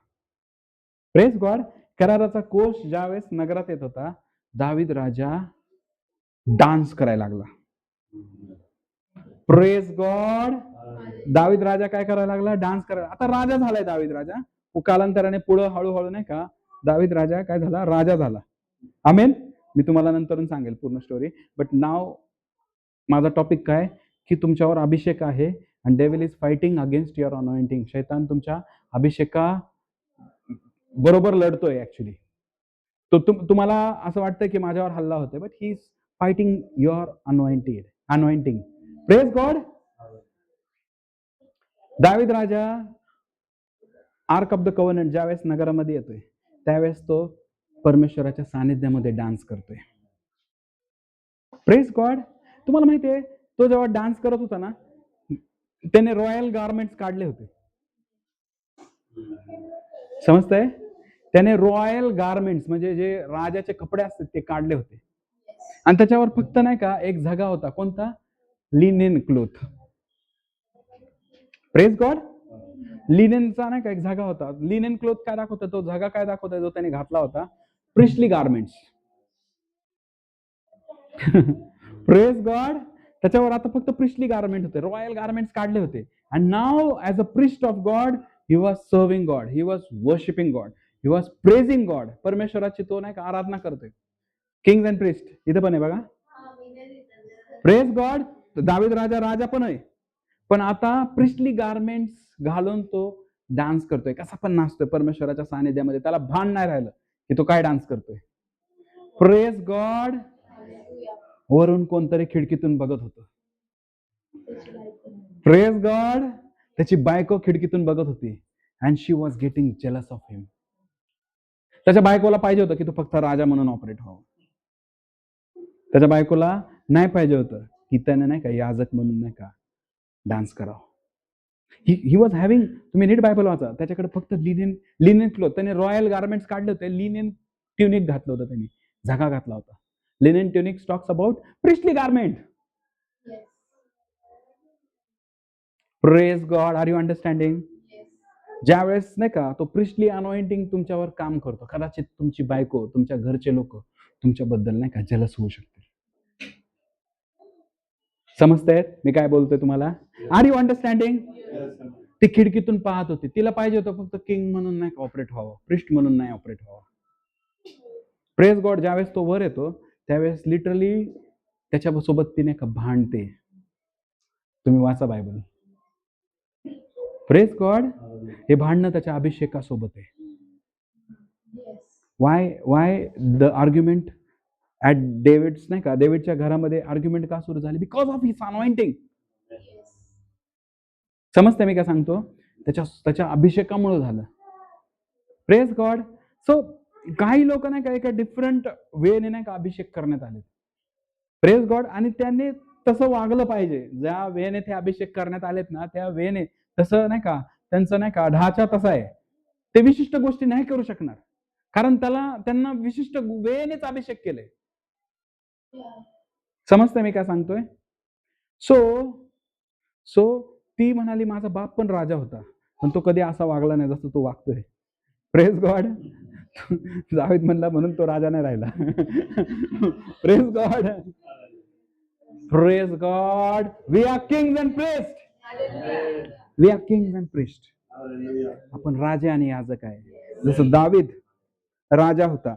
प्रेज गॉड, कराराचा कोश ज्यावेळेस नगरात येत होता, दावीद राजा डान्स करायला लागला. Praise God. दावीद राजा काय करायला लागला? डान्स करायला. आता राजा झालाय दावीद राजा. कालांतराने पुढे हळूहळू नाही का दावीद राजा काय झाला? राजा झाला. आमेन. मी तुम्हाला नंतरून सांगेल पूर्ण स्टोरी. बट नाव माझा टॉपिक काय की तुमच्यावर अभिषेक आहे आणि devil is fighting against your anointing. शैतान तुमच्या अभिषेका बरोबर लढतोय ऍक्च्युली. तो तुम्हाला असं वाटतं की माझ्यावर हल्ला होतोय, but he is fighting your anointing. Praise God. दावीद राजा आर्क ऑफ द कव्हनंट ज्यावेळेस नगरामध्ये येतोय त्यावेळेस तो परमेश्वराच्या सानिध्यामध्ये डान्स करतोय. Praise God. तुम्हाला माहितीये तो जेव्हा डान्स करत होता ना, त्याने रॉयल गार्मेंट्स काढले होते. समजतंय? त्याने रॉयल गार्मेंट्स म्हणजे जे राजाचे कपडे असतात ते काढले होते आणि त्याच्यावर फक्त नाही का एक झगा होता. कोणता? Linen cloth. Praise God. लिनेनचा नाही का एक झगा होता. लिनेन क्लोथ काय दाखवतो? तो झगा काय दाखवतो? जो त्याने घातला होता प्रिस्टली गार्मेंट्स. Praise God. त्याच्यावर आता फक्त प्रिस्टली गार्मेंट होते, रॉयल गार्मेंट्स काढले होते. And now as a priest of God he was serving God, he was worshipping God, he was praising God. परमेश्वराची तो नाही का आराधना करतोय. किंग्स अँड प्रिस्ट इथं पण आहे बघा. Praise God. दावीद राजा पण आहे, पण आता प्रिस्टली गार्मेंट्स घालून तो डान्स करतोय. कसा पण नाचतोय परमेश्वराच्या सानिध्यामध्ये. त्याला भान नाही राहिलं की तो काय डान्स करतोय. Praise God. वरून कोणतरी खिडकीतून बघत होतं. Praise God. त्याची बायको खिडकीतून बघत होती and she was getting jealous of him. त्याच्या बायकोला पाहिजे होतं की तो फक्त राजा म्हणून ऑपरेट व्हावं. त्याच्या बायकोला नाही पाहिजे होतं की त्याने नाही का याजक म्हणून नाही का डान्स करावं. ही वॉज हॅव्हिंग. तुम्ही नीट बायबल वाचा. त्याच्याकडे फक्त लिनेन क्लोथ. त्याने रॉयल गार्मेंट्स काढले होते. लिनेन ट्युनिक घातलं होतं, त्यांनी झगा घातला होता. Linen tunic talks about priestly garment. Praise God. Are you understanding? ज्यावेळेस नाही का तो प्रिस्टली अनॉइंटिंग तुमच्यावर काम करतो, कदाचित तुमची बायको, तुमच्या घरचे लोक तुमच्याबद्दल नाही का जलस होऊ शकते. समजतायत मी काय बोलतोय तुम्हाला? Are you understanding? ती खिडकीतून पाहत होती. तिला पाहिजे होतं फक्त किंग म्हणून नाही ऑपरेट व्हावं, प्रिस्ट म्हणून नाही ऑपरेट व्हावं. Praise God. ज्यावेळेस तो वर येतो त्यावेळेस लिटरली त्याच्यासोबत ती नाही का भांडते. तुम्ही वाचा बायबल. Praise God. हे भांडणं त्याच्या अभिषेकासोबत आहे. वाय द आर्ग्युमेंट ऍट डेव्हिड्स नाही का, डेव्हिडच्या घरामध्ये आर्ग्युमेंट का सुरू झाली? Because of his anointing. समजते मी काय सांगतो? त्याच्या अभिषेकामुळे झालं. Praise God. सो काही लोक नाही का एका डिफरंट वेने नाही का अभिषेक करण्यात आले. Praise God. आणि त्यांनी तसं वागलं पाहिजे. ज्या वेने ते अभिषेक करण्यात आलेत ना, त्या वेने तसं नाही का त्यांचं नाही का ढाचा तसा आहे. ते विशिष्ट गोष्टी नाही करू शकणार, कारण त्यांना विशिष्ट वेनेच अभिषेक केले. समजतंय मी काय सांगतोय? सो ती म्हणाली माझा बाप पण राजा होता, पण तो कधी असा वागला नाही जसं तो वागतोय. Praise God. दावीद म्हणला म्हणून तो राजा नाही राहिला. Praise God. Praise God. We are kings and priest. We are kings and priest. आपण राजा आणि याजक आहे. जसं दावीद राजा होता,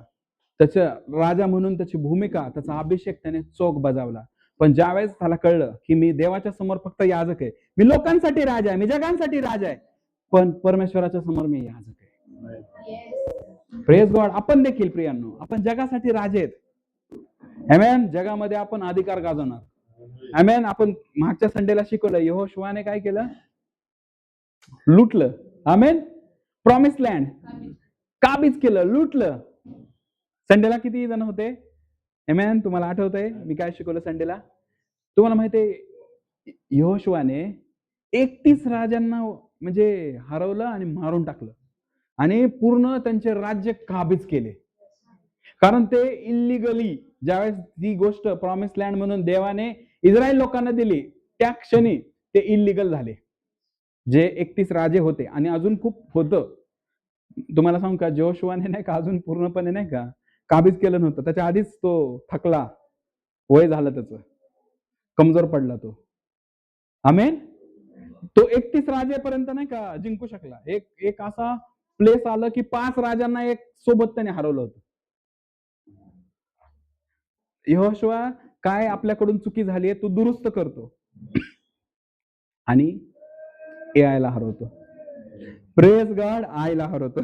त्याच्या राजा म्हणून त्याची भूमिका, त्याचा अभिषेक त्याने चोख बजावला. पण ज्यावेळेस त्याला कळलं की मी देवाच्या समोर फक्त याजक आहे, मी लोकांसाठी राजा आहे, मी जगांसाठी राजा आहे, पण परमेश्वराच्या समोर मी याजक आहे. Praise God. आपण देखील प्रियांनो आपण जगासाठी राजे आहेत. आमेन. जगामध्ये आपण अधिकार गाजवणार. आमेन. आपण मागच्या संडेला शिकवलं यहोशुआने काय केलं? लुटलं. आमेन. प्रॉमिस लँड काबीज केलं, लुटलं. संडेला किती जण होते? आमेन. तुम्हाला आठवतंय मी काय शिकवलं संडेला? तुम्हाला माहितीये यहोशुआने 31 राजांना म्हणजे हरवलं आणि मारून टाकलं आणि पूर्ण त्यांचे राज्य काबीज केले. कारण ते इल्लिगली ज्यावेळेस ती गोष्ट प्रॉमिस लँड म्हणून देवाने इस्रायल लोकांना दिली, त्या क्षणी ते इल्लिगल झाले. जे 31 राजे होते आणि अजून खूप होतं. तुम्हाला सांगू का, जोशुआने नाही का अजून पूर्णपणे नाही का काबीज केलं नव्हतं. त्याच्या आधीच तो थकला. वय झालं त्याचं. कमजोर पडला तो. आमेन. तो 31 राजेपर्यंत नाही का जिंकू शकला. एक एक असा प्लेस आलं की 5 राजांना एक सोबत त्याने हरवलं होतं. यहोशुआ काय आपल्याकडून चुकी झाली आहे, तो दुरुस्त करतो आणि एआयला हरवतो. प्रेज गॉड, आयला हरवतो.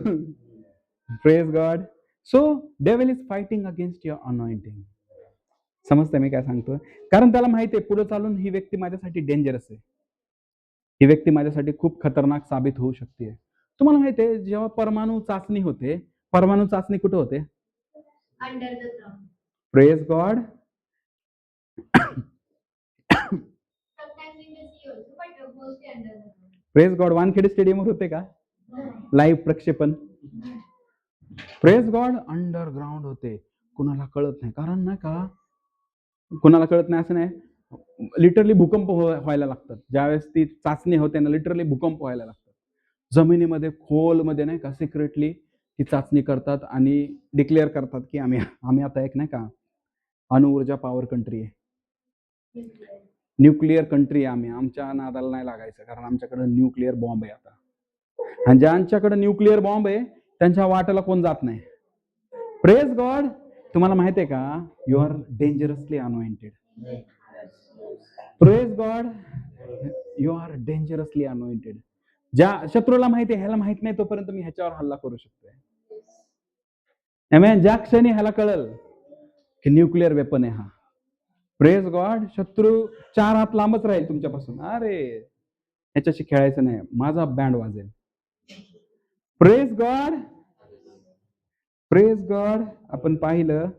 Praise God. So devil is fighting against your anointing. समजतंय मी काय सांगतोय? कारण त्याला माहिती आहे पुढे चालून ही व्यक्ती माझ्यासाठी डेंजरस आहे. ही व्यक्ती माझ्यासाठी खूप खतरनाक साबित होऊ शकते. तुम्हाला माहिती आहे जेव्हा परमाणु चाचणी होते, परमाणु चाचणी कुठे होते? Under the ground. Praise God. Praise God. Wankhede स्टेडियमवर होते का लाईव्ह प्रक्षेपण? Praise God. अंडरग्राऊंड होते. कुणाला कळत नाही. कारण नाही का, कुणाला कळत नाही असं नाही. लिटरली भूकंप व्हायला लागतात. ज्यावेळेस ती चाचणी होते ना, लिटरली भूकंप व्हायला लागतात. जमिनीमध्ये खोलमध्ये नाही का सिक्रेटली ती चाचणी करतात आणि डिक्लेअर करतात की आम्ही आता एक नाही का अणुऊर्जा पॉवर कंट्री आहे, न्यूक्लिअर कंट्री आहे. आम्ही आमच्या नादाला नाही लागायचं, कारण आमच्याकडे न्यूक्लिअर बॉम्ब आहे आता. आणि ज्यांच्याकडे न्यूक्लिअर बॉम्ब आहे त्यांच्या वाटेला कोण जात नाही. Praise God. तुम्हाला माहिती आहे का, you are dangerously anointed. Praise God. You are dangerously anointed. ज्या शत्रूला माहिती आहे, ह्याला माहित नाही तोपर्यंत मी ह्याच्यावर हल्ला करू शकतोय. आमेन. ज्या क्षणी ह्याला कळल की न्यूक्लिअर वेपन आहे हा, प्रेज गॉड, शत्रू 4 हात लांबच राहील तुमच्यापासून. अरे ह्याच्याशी खेळायचं नाही, माझा बँड वाजेल. Praise God. Praise God. आपण पाहिलं,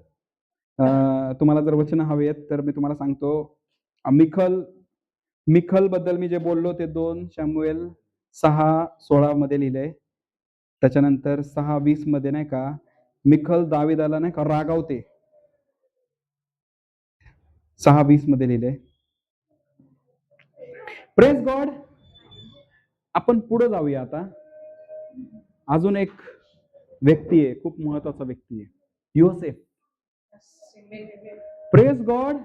तुम्हाला जर वचन हवी आहेत तर मी तुम्हाला सांगतो, मिखल बद्दल मी जे बोललो ते 2 शमूएल 6:16 मध्ये लिहिलंय. त्याच्यानंतर 6:20 मध्ये नाही का मिखल दाविदाला नाही का रागावते. 6:20 मध्ये लिहिलंय. Praise God. आपण पुढे जाऊया आता. अजून एक व्यक्ती आहे, खूप महत्वाचा व्यक्ती आहे, योसेफ. Praise God.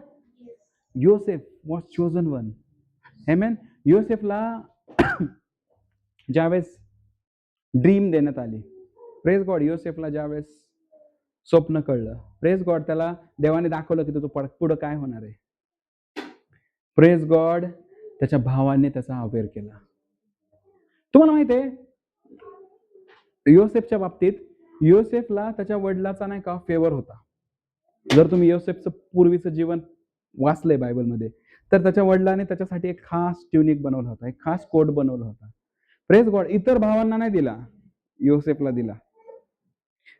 योसेफ वॉज चोजन वन. आमेन. योसेफला ज्यावेळेस ड्रीम देण्यात आली, प्रेज गॉड, योसेफला ज्यावेळेस स्वप्न कळलं, प्रेज गॉड, त्याला देवाने दाखवलं की तुझं पुढं काय होणार आहे. Praise God. त्याच्या भावाने त्याचा अवेअर केला. तुम्हाला माहिती आहे योसेफच्या बाबतीत, योसेफला त्याच्या वडिलाचा नाही का फेवर होता. जर तुम्ही योसेफचं पूर्वीचं जीवन वाचलंय बायबलमध्ये, तर त्याच्या वडिलांनी त्याच्यासाठी एक खास ट्युनिक बनवला होता, एक खास कोट बनवला होता. Praise God. इतर भावांना नाही दिला, योसेफला दिला.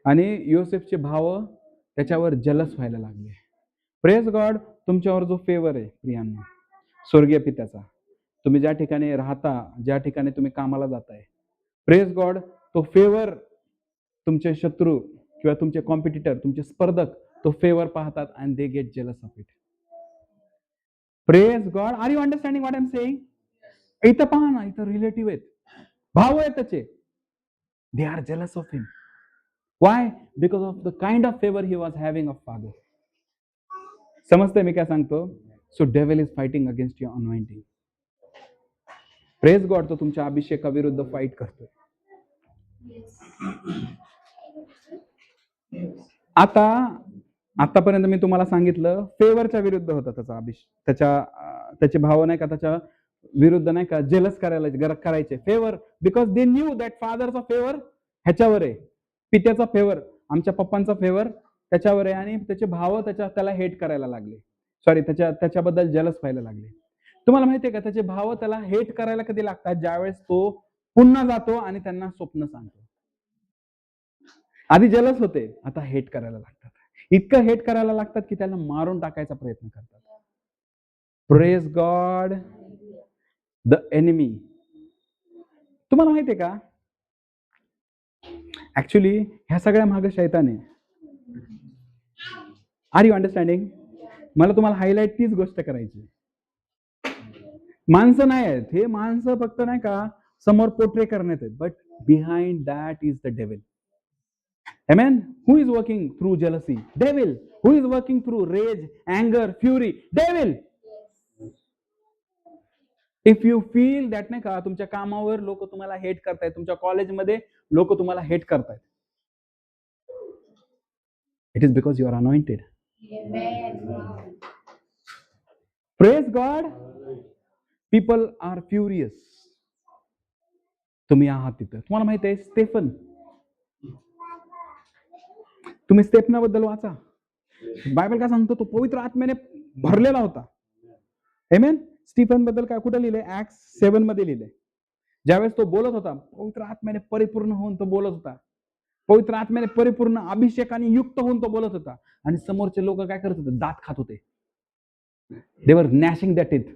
आणि योसेफचे भाव त्याच्यावर जलस व्हायला लागले. Praise God. तुमच्यावर जो फेवर आहे प्रियांनो, स्वर्गीय पित्याचा, तुम्ही ज्या ठिकाणी राहता, ज्या ठिकाणी तुम्ही कामाला जाताय, प्रेज गॉड, तो फेवर तुमचे शत्रू किंवा तुमचे कॉम्पिटिटर, तुमचे स्पर्धक तो फेवर पाहतात आणि they get jealous of it. Praise God. Are you understanding what I am saying? इथं पहा ना, इथं रिलेटिव्ह आहेत, भाव आहेत त्याचे. They are jealous of him. Why? Because of the kind of favour he was having of father. समजतंय मी काय सांगतो? So devil is fighting against your anointing. Praise God. तो तुमच्या अभिषेकाविरुद्ध फाईट करतोय. आतापर्यंत मी तुम्हाला सांगितलं फेवरच्या विरुद्ध होता त्याचा अभिषेक. त्याचे भाव नाही का त्याच्या विरुद्ध नाही का जेलस करायचे favour, because they knew that फादरचा फेवर ह्याच्यावर आहे, पित्याचा फेवर, आमच्या पप्पांचा फेवर त्याच्यावर आहे, आणि त्याचे भाव त्याला हेट करायला लागले. सॉरी, त्याच्याबद्दल जेलस व्हायला लागले. तुम्हाला माहितीये का, त्याचे भाव त्याला हेट करायला कधी लागतात? ज्यावेळेस तो पुन्हा जातो आणि त्यांना स्वप्न सांगतो. आधी जलस होते, आता हेट करायला लागतात. इतकं हेट करायला लागतात की त्याला मारून टाकायचा प्रयत्न करतात. Praise God. The enemy. तुम्हाला माहितीये का, ऍक्च्युली ह्या सगळ्या मागे शैतान आहे. Are you understanding? मला तुम्हाला हायलाइट तीच गोष्ट करायची. माणसं नाही आहेत हे, माणसं फक्त नाही का समोर पोर्ट्रे करण्यात येत, but behind that is the devil. Amen. Who is working through jealousy? Devil. Who is working through rage, anger, fury? Devil. If you feel that नाही का तुमच्या कामावर लोक तुम्हाला हेट करतायत, तुमच्या कॉलेजमध्ये लोक तुम्हाला हेट करतायत, it is because you are anointed. Amen. Praise God. People are furious. तुम्ही आहात तिथं. तुम्हाला माहित आहे स्टेफन, तुम्ही स्टेफनाबद्दल वाचा. बायबल काय सांगतो, तो पवित्र आत्म्याने भरलेला होता. आमेन. स्टीफन बद्दल काय कुठे लिहिलंय? ऍक्ट्स 7 मध्ये लिहिलंय. ज्यावेळेस तो बोलत होता, पवित्र आत्म्याने परिपूर्ण होऊन तो बोलत होता. पवित्र आत्म्याने परिपूर्ण अभिषेकाने युक्त होऊन तो बोलत होता. आणि समोरचे लोक काय करत होते? दात खात होते. They were gnashing their teeth.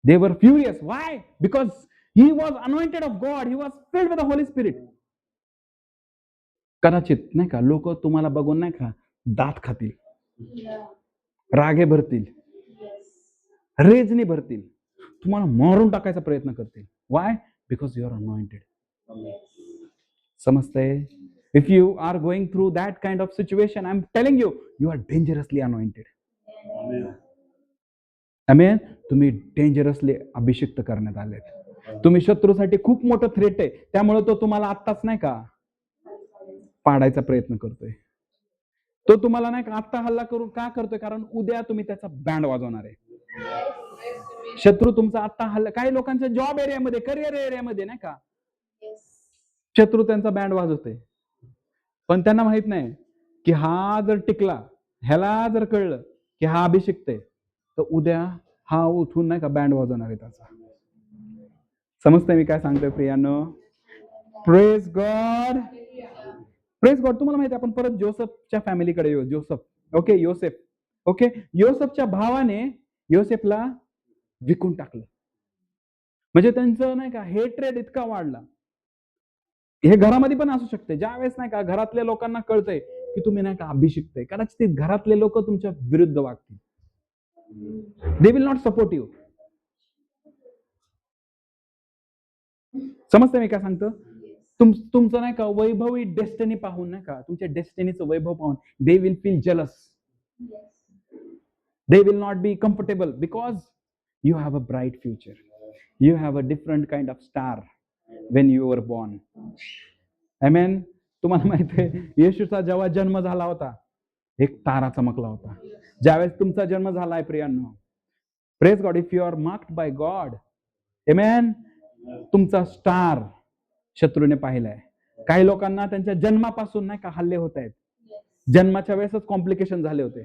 They were furious. Why? Because he was anointed of God. He was filled with the Holy Spirit. कदाचित नाही का लोक तुम्हाला बघून नाही का दात खातील, रागे भरतील, रेजनी भरतील, तुम्हाला मारून टाकायचा प्रयत्न करतील. Why? Because you are anointed. समजतंय? If you are going through that kind of situation, I am telling you, you are dangerously anointed. Amen. तुम्ही डेंजरसली अभिषिक्त करण्यात आले. तुम्ही शत्रूसाठी खूप मोठं थ्रेट आहे, त्यामुळे तो तुम्हाला आत्ताच नाही का पाडायचा प्रयत्न करतोय. तो तुम्हाला नाही का आत्ता हल्ला करून का करतोय? कारण उद्या तुम्ही त्याचा बँड वाजवणार आहे. शत्रू तुमचा आत्ता हल्ला, काही लोकांच्या जॉब एरियामध्ये, करिअर एरियामध्ये नाही का शत्रू त्यांचा बँड वाजवतोय, पण त्यांना माहित नाही की हा जर टिकला, ह्याला जर कळलं की हा अभिषिक्त आहे, तर उद्या हा उठून नाही का बँड वाजवणार आहे त्याचा. समजतंय मी काय सांगतोय प्रियानो? Praise God. Praise God. तुम्हाला माहिती आहे, आपण परत जोसेफच्या फॅमिलीकडे येऊ. Joseph, okay, Yosef, okay. योसेफच्या भावाने योसेफला विकून टाकलं. म्हणजे त्यांचं नाही का हेट्रेड इतका वाढला. हे घरामध्ये पण असू शकते. ज्यावेळेस नाही का घरातल्या लोकांना कळतंय की तुम्ही नाही का अभिषिक्त आहे, कदाचित घरातले लोक तुमच्या विरुद्ध वागतील. They will not support you. समजतं मी काय सांगतो? तुमचं नाही का वैभवी डेस्टिनी पाहून नाही का, तुमच्या डेस्टिनीचं वैभव पाहून they will feel jealous. They will not be comfortable because you have a bright future. You have a different kind of star when you were born. Amen. तुम्हाला माहिती आहे, येशूचा जेव्हा जन्म झाला होता, एक तारा चमकला होता. ज्यावेळेस तुमचा जन्म झालाय प्रियांनो, praise God, if you are marked by God, amen, तुमचा स्टार शत्रूने पाहिलाय. काही लोकांना त्यांच्या जन्मापासून नाही का हल्ले होत आहेत. जन्माच्या वेळेसच कॉम्प्लिकेशन झाले होते.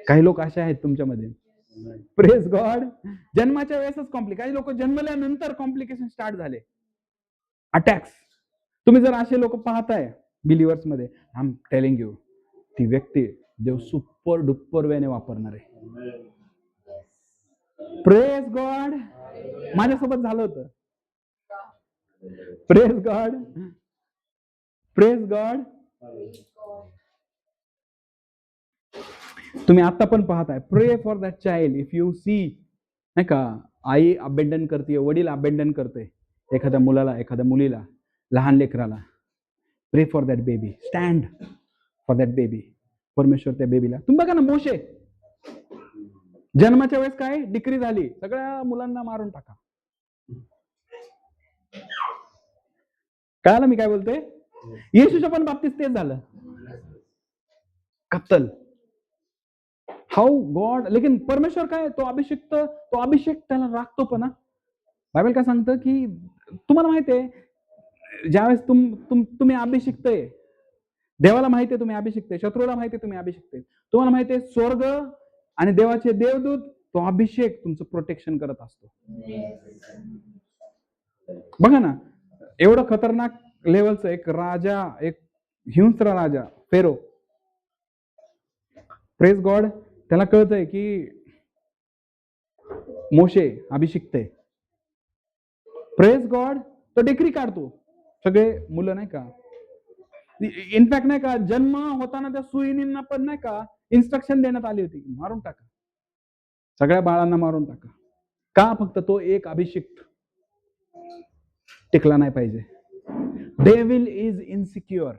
काही लोक असे आहेत तुमच्यामध्ये. Praise God. जन्माच्या वेळेसच काही लोक जन्मल्यानंतर कॉम्प्लिकेशन स्टार्ट झाले, अटॅक्स. तुम्ही जर असे लोक पाहताय बिलिव्हर्स मध्ये, आय एम टेलिंग यू, ती व्यक्ती देव सुपर डुपर वेने वापरणार आहे. Praise God. माझ्यासोबत झालं होतं. Praise God. Praise God. तुम्ही आता पण पाहताय. Pray for that child. If you see नाही का आई अबेंडन करते, वडील अबेंडन करते एखाद्या मुलाला, एखाद्या मुलीला, लहान लेकराला, प्रे for that baby. Stand for that baby. परमेश्वर त्या बेबीला. तुम्ही बघा ना, मोशे जन्माच्या वेळेस काय डिक्री झाली, सगळ्या मुलांना मारून टाका. कळालं मी काय बोलतोय? येशूच्या पण बाबतीत तेच झालं, कत्तल. How God. लेकिन परमेश्वर काय, तो अभिषेक त्याला राखतो. पण बायबल काय सांगतं की तुम्हाला माहिती आहे, ज्यावेळेस तुम्ही अभिषिक्त आहे, देवाला माहिती आहे तुम्ही अभिषिक्त आहे, शत्रूला माहिती आहे तुम्ही अभिषिक्त आहे, तुम्हाला माहिती आहे स्वर्ग आणि देवाचे देवदूत तो अभिषेक तुमचं प्रोटेक्शन करत असतो. बघा ना, एवढं खतरनाक लेवलचं एक राजा, एक हिंस्र राजा फेरो, प्रेज गॉड, त्याला कळतंय की मोशे अभिषिक्त आहे. Praise God. तो डिक्री काढतो, सगळे मुलं नाही का, इनफॅक्ट नाही का जन्म होताना त्या सुईणींना पण नाही का इन्स्ट्रक्शन देण्यात आली होती, मारून टाका, सगळ्या बाळांना मारून टाका. का? फक्त तो एक अभिषिक्त. टिकला नाही पाहिजे. Devil is insecure.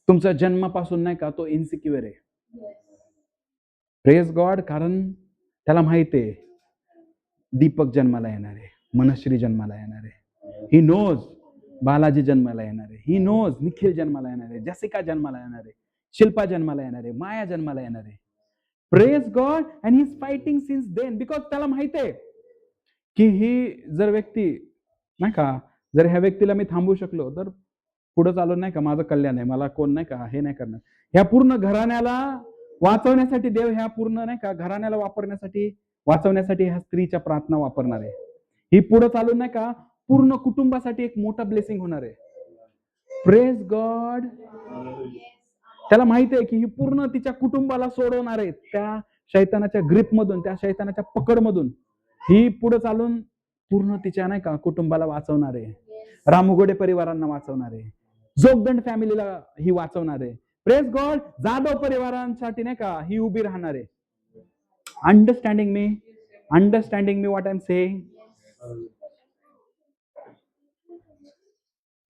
तुमचा जन्मापासून नाही का तो इनसिक्युअर आहे. Praise God. कारण त्याला माहिती आहे दीपक जन्माला येणार आहे, मनश्री जन्माला येणार आहे, ही नोज बालाजी जन्माला येणार आहे, ही नोज निखिल जन्माला येणार आहे, जसिका जन्माला येणार आहे, शिल्पा जन्माला येणार आहे, माया जन्माला येणार आहे. Praise God. And he is fighting since then, because त्याला माहिती आहे की ही जर व्यक्ती नाही का, जर ह्या व्यक्तीला मी थांबवू शकलो तर पुढे चालून नाही का माझं कल्याण आहे, मला कोण नाही का हे नाही करणार. ह्या पूर्ण घराण्याला वाचवण्यासाठी देव ह्या पूर्ण नाही का घराण्याला वाचवण्यासाठी ह्या स्त्रीच्या प्रार्थना वापरणार आहे. ही पुढे चालून नाही का पूर्ण कुटुंबासाठी एक मोठा ब्लेसिंग होणार आहे. Praise God. त्याला माहिती आहे की ही पूर्ण तिच्या कुटुंबाला सोडवणार आहे त्या शैतानाच्या ग्रिपमधून, त्या शैतानाच्या पकडमधून. ही पुढे चालून पूर्ण तिच्या नाही का कुटुंबाला वाचवणार आहे, रामुगोडे परिवारांना वाचवणार आहे, जोगदंड फॅमिलीला ही वाचवणार आहे. Praise God. जाधव परिवारांसाठी नाही का ही उभी राहणार आहे. Understanding me what I am saying.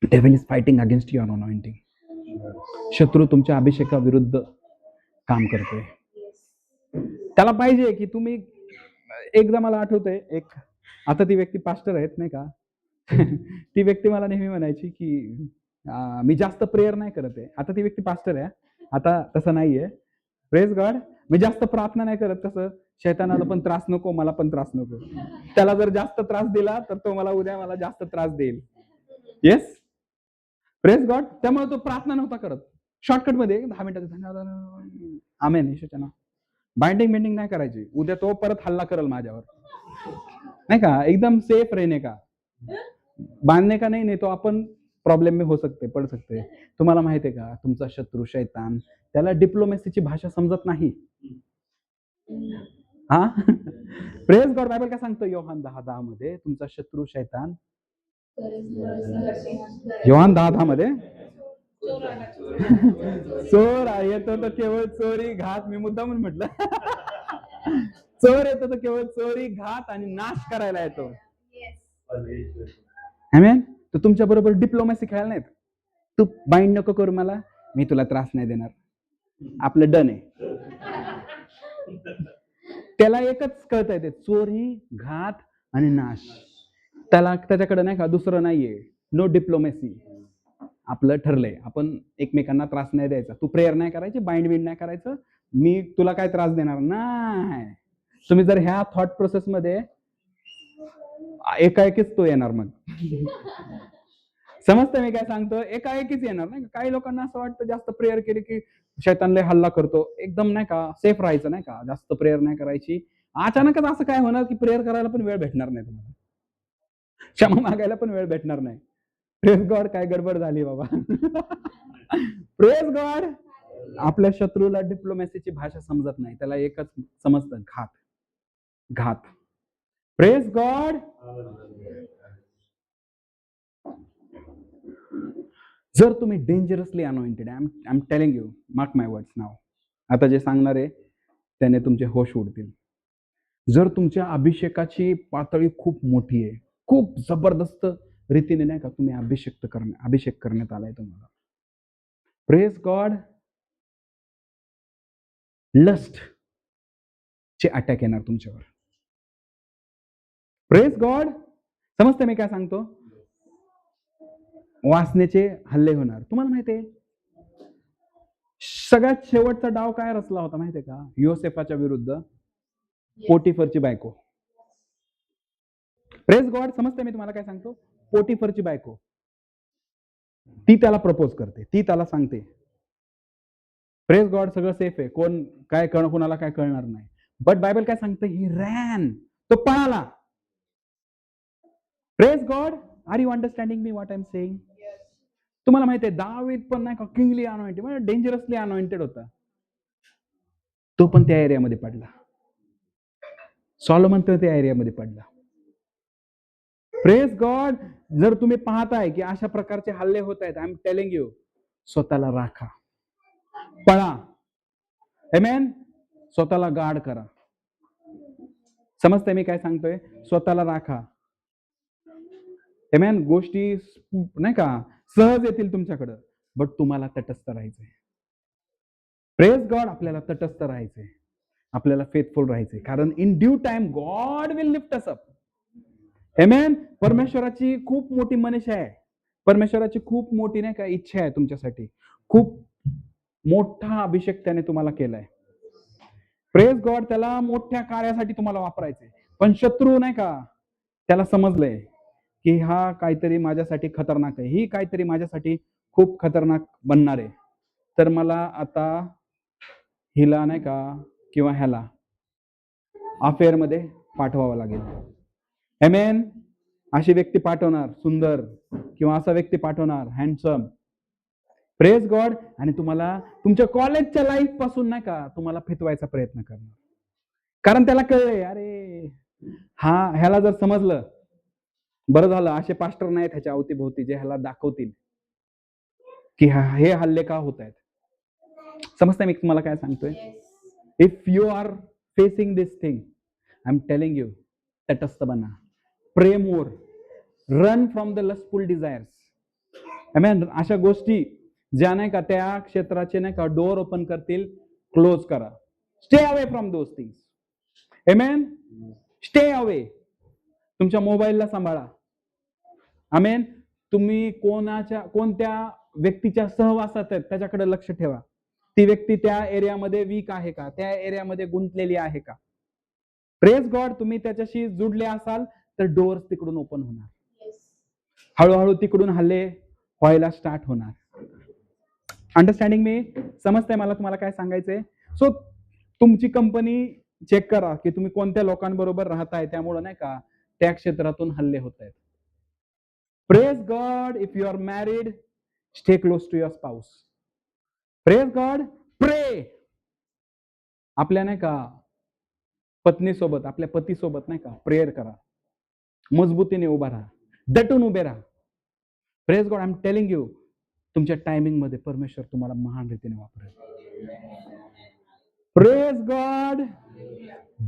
Devil is fighting against your anointing. शत्रू तुमच्या अभिषेकाविरुद्ध काम करतोय. त्याला पाहिजे की तुम्ही, एकदा मला आठवतंय, एक आता ती व्यक्ती पास्टर आहेत नाही का ती व्यक्ती मला नेहमी म्हणायची की मी जास्त प्रेयर नाही करत आहे. आता ती व्यक्ती पास्टर आहे, आता तसं नाहीये. Praise God. मी जास्त प्रार्थना नाही करत, कसं शैतानाला पण त्रास नको, मला पण त्रास नको. त्याला जर जास्त त्रास दिला तर तो उद्या मला जास्त त्रास देईल. येस. Praise God. त्यामुळे तो प्रार्थना नव्हता करत. शॉर्टकट मध्ये 10 मिनिटात आमेन येशूच्या नाव, बाइंडिंग बेंडिंग नाही करायची. उद्या तो परत हल्ला करेल माझ्यावर नाही का. एकदम सेफ रहने का, बांधने का नहीं तो आपण प्रॉब्लेम में हो सकते, पड सकते. तुम्हाला माहिती आहे का तुमचा शत्रू शैतान, त्याला डिप्लोमॅसीची भाषा समजत नाही. हा प्रेज गॉड. बायबल काय सांगतो योहान 10:10 मध्ये, तुमचा शत्रू शैतान. योहान 10:10 मध्ये चोर येतो तर केवळ चोरी घात, मी मुद्दामून म्हटलं चोर येतो तर केवळ चोरी घात आणि नाश करायला येतो. आमेन. तो तुमच्या बरोबर डिप्लोमॅसी खेळायला नाहीत. तू बाइंड नको करू मला, मी तुला त्रास नाही देणार, आपलं डन आहे. त्याला एकच कळत आहे, ते चोरी घात आणि नाश. त्याच्याकडे नाही का दुसरं नाहीये. नो डिप्लोमॅसी. आपलं ठरलंय, आपण एकमेकांना त्रास नाही द्यायचा. तू प्रेयर नाही करायची, बाइंड नाही करायचं, मी तुला काय त्रास देणार नाही. तुम्ही जर ह्या थॉट प्रोसेस मध्ये एकाएकीच तो येणार. मग समजतं मी काय सांगतो, एकाएकीच येणार नाही. काही लोकांना असं वाटतं जास्त प्रेयर केली की शैतानले हल्ला करतो. एकदम नाही का सेफ राहायचं नाही का, जास्त प्रेयर नाही करायची. अचानकच असं काय होणार की प्रेयर करायला पण वेळ भेटणार नाही तुम्हाला, क्षमा मागायला पण वेळ भेटणार नाही. Praise God. काय गडबड झाली बाबा प्रेज गॉड. आपल्या शत्रूला डिप्लोमॅसीची भाषा समजत नाही, त्याला एकच समजतं, घात घात. Praise God. जर तुम्ही dangerously anointed, I am telling you, mark my words now, आता जे सांगणार आहे त्याने तुमचे होश उडतील. जर तुमच्या अभिषेकाची पातळी खूप मोठी आहे, खूप जबरदस्त रीतीने नाही का तुम्ही अभिषेक करण्यात आलाय तुम्हाला. Praise God. लस्ट चे अटॅक येणार तुमच्यावर. Praise God. समजते मी काय सांगतो. वासनेचे हल्ले होणार. तुम्हाला माहितीये सगळ्यात शेवटचा डाव काय रचला होता माहितीये का योसेफाच्या विरुद्ध? पोटिफरची बायको. Praise God. समजते मी तुम्हाला काय सांगतो. पोटिफरची बायको, ती त्याला प्रपोज करते, ती त्याला सांगते प्रेज गॉड सगळं सेफ आहे, कोण काय कोणाला काय कळणार नाही. बट बायबल काय सांगतं, ही रॅन, तो पळाला. Praise God. Are you understanding me what I am saying? तुम्हाला माहिती आहे दावीद पण नाही का किंगली अनॉइंटेड, म्हणजे डेंजरसली अनॉइंटेड होता, तो पण त्या एरियामध्ये पडला. सॉलोमन तर त्या एरियामध्ये पडला. Praise God. जर तुम्ही पाहताय की अशा प्रकारचे हल्ले होत आहेत, आय एम टेलिंग यू, स्वतःला राखा, पळा. आमेन. स्वतःला गार्ड करा. समजतंय मी काय सांगतोय? स्वतःला राखा. एमेन, गोष्टी नाही का सहज येतील तुमच्याकडं, बट तुम्हाला तटस्थ राहायचंय. प्रेज गॉड, आपल्याला तटस्थ राहायचंय, आपल्याला फेथफुल राहायचंय, कारण in due time God will lift us up. Amen. परमेश्वराची खूप मोठी मनीषा आहे, परमेश्वराची खूप मोठी नाही का इच्छा आहे तुमच्यासाठी, खूप मोठा अभिषेक त्याने तुम्हाला केलाय. प्रेज गॉड, त्याला मोठ्या कार्यासाठी तुम्हाला वापरायचंय. पण शत्रू नाही का, त्याला समजलंय की हा काहीतरी माझ्यासाठी खतरनाक आहे, ही काहीतरी माझ्यासाठी खूप खतरनाक बनणार आहे, तर मला आता हिला नाही का किंवा ह्याला अफेअर मध्ये पाठवावं लागेल. एमेन. अशी व्यक्ती पाठवणार सुंदर, किंवा असा व्यक्ती पाठवणार हँडसम. Praise God. आणि तुम्हाला तुमच्या कॉलेजच्या लाईफ पासून नाही का तुम्हाला फितवायचा प्रयत्न करणार, कारण त्याला कळलंय, अरे ह्याला जर समजलं, बरं झालं असे पास्टर नाहीत ह्याच्या अवतीभोवती जे ह्याला दाखवतील की हे हल्ले का होत आहेत. समजताय मी तुम्हाला काय सांगतोय? If you are facing this thing, I am telling you, तटस्थ बना, pray more, run from the lustful desires. Amen. अशा गोष्टी ज्या नाही का त्या क्षेत्राचे नाही का डोअर ओपन करतील, क्लोज करा. Stay away from those things. Amen. Stay away. तुमच्या मोबाईलला सांभाळा. आमेन. तुम्ही कोणत्या व्यक्तीच्या सहवासात आहेत त्याच्याकडे लक्ष ठेवा. ती व्यक्ती त्या एरियामध्ये वीक आहे का, त्या एरियामध्ये गुंतलेली आहे का. Praise God. तुम्ही त्याच्याशी जुडले असाल तर डोअर्स तिकडून ओपन होणार, हळूहळू तिकडून हल्ले व्हायला स्टार्ट होणार. अंडरस्टँडिंग मी? समजतंय मला तुम्हाला काय सांगायचंय? सो तुमची कंपनी चेक करा की तुम्ही कोणत्या लोकांबरोबर राहताय, त्यामुळे नाही का त्या क्षेत्रातून हल्ले होत आहेत. Praise God. If you are married, stay close to your spouse. Praise God. Pray. आपल्या नाही का पत्नीसोबत, आपल्या पतीसोबत नाही का प्रेयर करा, मजबूतीने उभा राहा, दटून उभे राहा. Praise God. I am telling you, तुमच्या टायमिंग मध्ये परमेश्वर तुम्हाला महान रीतीने वापरेल. Praise God.